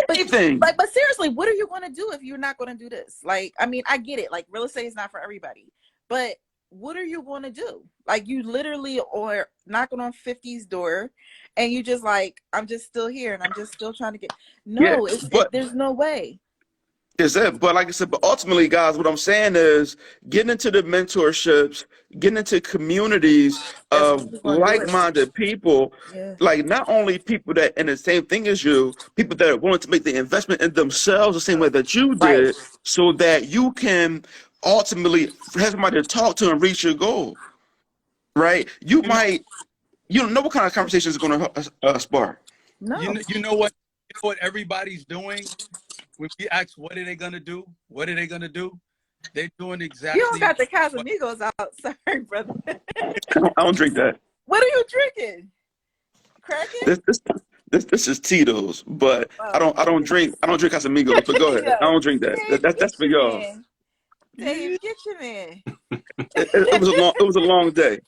but Anything. but seriously, what are you going to do if you're not going to do this? Like, I mean, I get it. Like, real estate is not for everybody, but what are you going to do? Like, you literally are knocking on 50's door, and you just like, I'm just still here, and I'm just still trying to get. Yeah, No, but there's no way. is that? But like I said, but ultimately, guys, what I'm saying is getting into the mentorships, getting into communities That's of what we're going to do it. like-minded people, Yeah, like not only people that in the same thing as you, people that are willing to make the investment in themselves the same way that you right. did, so that you can ultimately have somebody to talk to and reach your goal. Right? You don't know what kind of conversation is going to spark. No, You know what? You know what everybody's doing when we ask what are they gonna do? What are they gonna do? They're doing you don't exactly got the what. Casamigos out. Sorry, brother. I don't drink that. What are you drinking? Cracking? This this this is Tito's, but Oh I my don't goodness. drink Casamigos. But go ahead, I Yo, don't drink that. Dave, get That's for your y'all. man. Dave, get your man. It was a long day.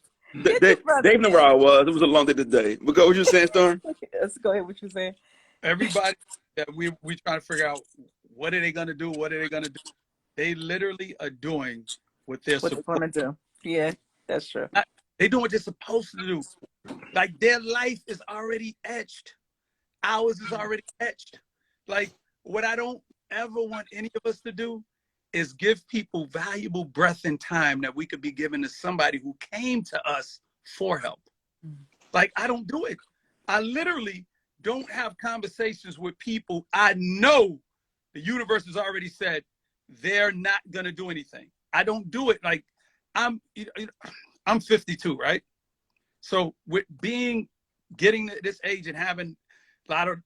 Get your brother, Dave knew where man. I was. It was a long day today. But go, what you saying, Storm? Let's go ahead. What you saying? Everybody that we trying to figure out what are they gonna do? What are they gonna do? They literally are doing what they're What they supposed. want to do? Yeah, that's true. They doing what they're supposed to do. Like their life is already etched. Ours is already etched. Like what I don't ever want any of us to do is give people valuable breath and time that we could be giving to somebody who came to us for help. Like I don't do it. I literally don't have conversations with people I know the universe has already said they're not gonna do anything. I don't do it. Like I'm 52, right? So with getting to this age and having a lot of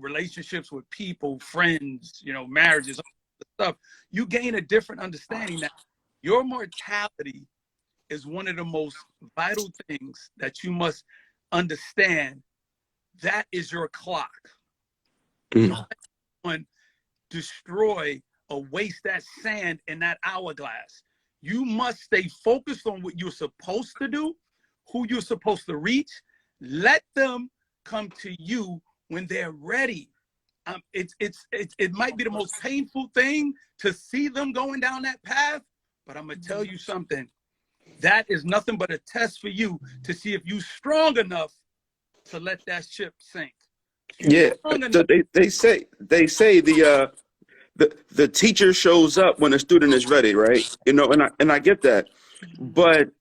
relationships with people, friends, marriages, all that stuff, you gain a different understanding that your mortality is one of the most vital things that you must understand. That is your clock. Don't let anyone destroy or waste that sand in that hourglass. You must stay focused on what you're supposed to do, who you're supposed to reach. Let them come to you when they're ready. It might be the most painful thing to see them going down that path, but I'm gonna tell you something. That is nothing but a test for you to see if you're strong enough to let that ship sink. If you're Yeah. strong So enough, they say the teacher shows up when the student is ready, right? And I get that. But can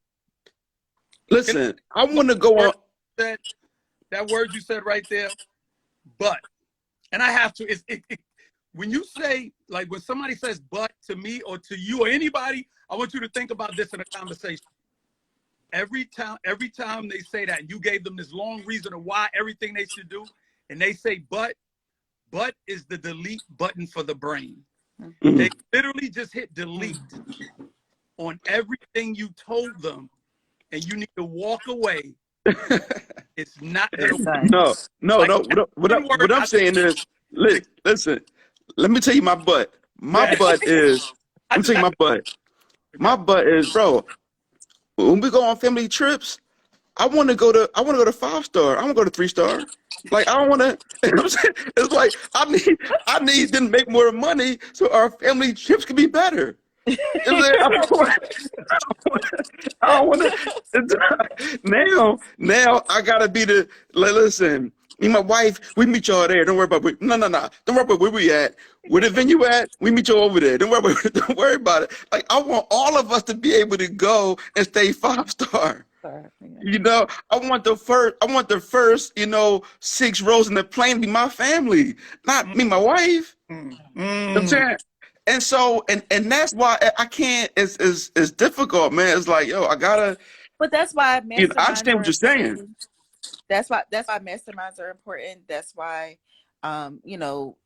listen, I want to I go word on. that word you said right there, but, and I have to, when you say, like when somebody says but to me or to you or anybody, I want you to think about this in a conversation. Every time they say that, you gave them this long reason of why everything they should do, and they say but is the delete button for the brain. They literally just hit delete on everything you told them, and you need to walk away. It's not gonna work. No. Like one What word I'm I saying is, listen. Let me tell you my butt. My yeah, butt is. I Let me just tell you had my butt. okay. My butt is, bro. When we go on family trips, I want to go to 5 star. I want to go to 3 star. Like I don't want to. You know what I'm saying? It's like I need them to make more money so our family trips can be better. You know what I'm saying? I don't want to. Now I gotta be the. Listen, me and my wife, we meet y'all there. Don't worry about no. Don't worry about where we at. Where the venue at? We meet you over there. Don't worry about don't worry about it. Like I want all of us to be able to go and stay 5 star. I want the first, 6 rows in the plane to be my family, not me, my wife. Mm, You know what I'm mm. saying? And so, and that's why I can't. It's difficult, man. It's like, yo, I gotta. But that's why I masterminds understand what are you're saying. important. That's why masterminds are important. That's why, um, you know,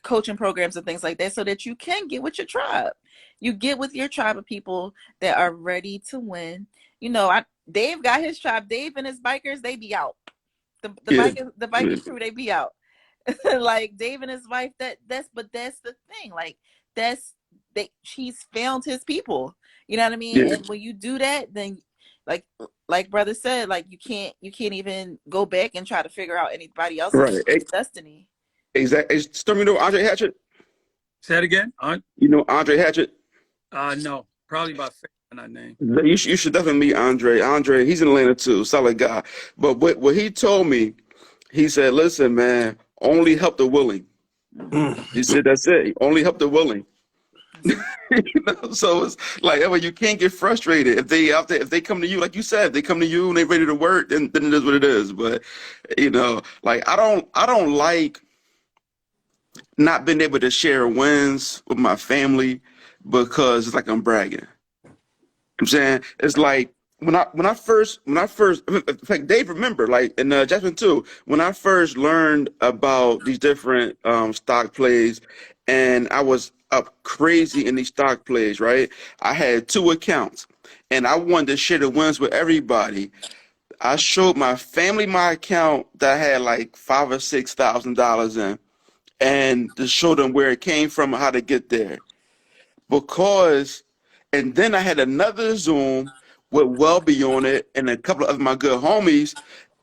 coaching programs and things like that, so that you can get with your tribe. You get with your tribe of people that are ready to win. Dave got his tribe. Dave and his bikers, they be out. The Yeah, biker yeah. crew, they be out. Like Dave and his wife, but that's the thing. Like he's found his people. You know what I mean? Yeah. And when you do that, then like brother said, like you can't even go back and try to figure out anybody else's Right. destiny. Exactly. Storm, you know Andre Hatchett? Say that again. You know Andre Hatchett? No, probably about that name. You should definitely meet Andre. Andre, he's in Atlanta too, solid guy. But what he told me, he said, listen, man, only help the willing. He said, that's it. Only help the willing. You know, so it's like, you can't get frustrated if they out there, if they come to you, like you said, they come to you and they ready to work, then it is what it is. But like I don't like not being able to share wins with my family because it's like I'm bragging. I'm saying it's like when I first in fact Dave remember like and Jasmine too when I first learned about these different stock plays and I was up crazy in these stock plays, right? I had two accounts and I wanted to share the wins with everybody. I showed my family my account that had like $5,000 or $6,000 in and to show them where it came from and how to get there because, and then I had another Zoom with Welby on it and a couple of my good homies,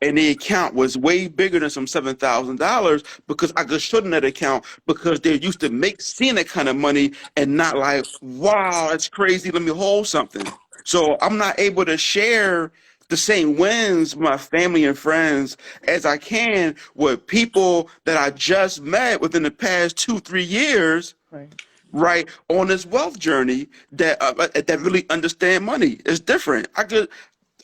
and the account was way bigger than some $7,000 because I could show them that account because they're used to seeing that kind of money and not like, wow, that's crazy. Let me hold something. So I'm not able to share the same wins with my family and friends as I can with people that I just met within the past 2-3 years, right, on this wealth journey that really understand money. It's different.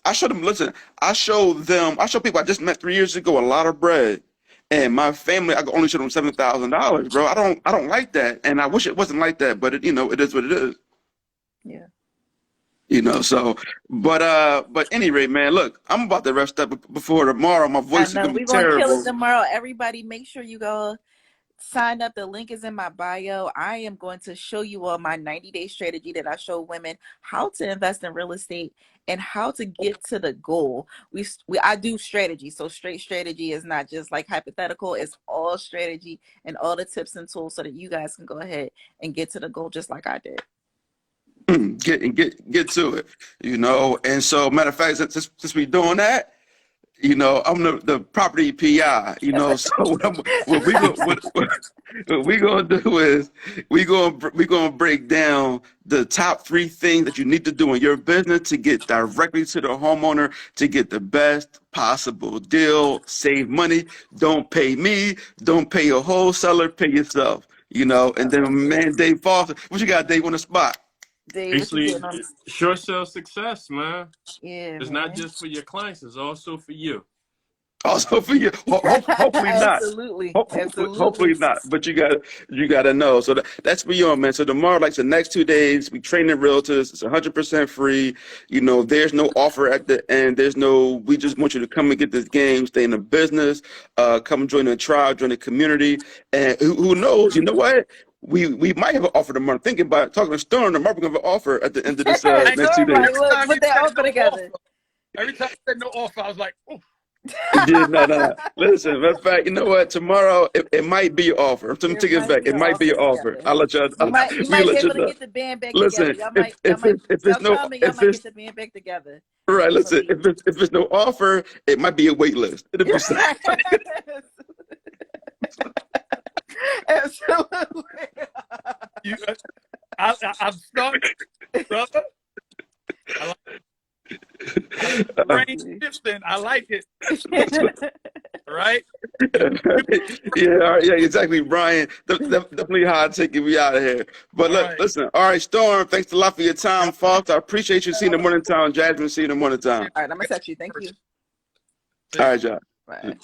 I show them. Listen, I show people I just met 3 years ago a lot of bread, and my family I can only show them $7,000, bro. I don't like that, and I wish it wasn't like that, but it it is what it is. Yeah. So, but anyway, man, look, I'm about to rest up before tomorrow. My voice is I know gonna be we're gonna kill it terrible. tomorrow. Everybody, make sure you go sign up. The link is in my bio. I am going to show you all my 90-day strategy that I show women how to invest in real estate and how to get to the goal. I do strategy. So straight strategy is not just like hypothetical. It's all strategy and all the tips and tools so that you guys can go ahead and get to the goal just like I did. Get to it, And so, matter of fact, since we doing that, I'm the property PI, So what we gonna do is we gonna break down the top 3 things that you need to do in your business to get directly to the homeowner to get the best possible deal, save money. Don't pay me, don't pay your wholesaler, pay yourself. And then man, Dave Foster, what you got, Dave, on the spot? Dave, what you Basically, getting on? short sale success, man. Yeah, It's man. not just for your clients; it's also for you. Also for you, hopefully not. Absolutely. Hopefully not. But you gotta know. So that's for you, man. So tomorrow, like the next 2 days, we train the realtors. It's 100% free. There's no offer at the end. We just want you to come and get this game, stay in the business, come join the tribe, join the community, and who knows? You know what? We might have an offer tomorrow. I'm thinking about talking to Stern. Tomorrow we're gonna have an offer at the end of this next 2 days. Look, put that offer together. Every time I said no offer, I was like, oh. Yeah, no. Listen, matter of fact, you know what? Tomorrow it might be an offer. I'm take it back. It might be an offer. Together. I'll let y'all. You might We be let you able to know. get the band back Listen, together. if it's no, y'all if might it's get the band back together. right, listen, if it's no offer, it might be a wait list. It'll be Absolutely. I'm stuck, brother. Brain shifting. I like it. Right? Yeah, all right, yeah, exactly, Brian. Definitely hard taking me out of here. But look, listen, all right, Storm, thanks a lot for your time, Fox. I appreciate you seeing the morning time. Jasmine, see you in the morning time. All right, I'm gonna text you. Thank you. All right, y'all. Bye.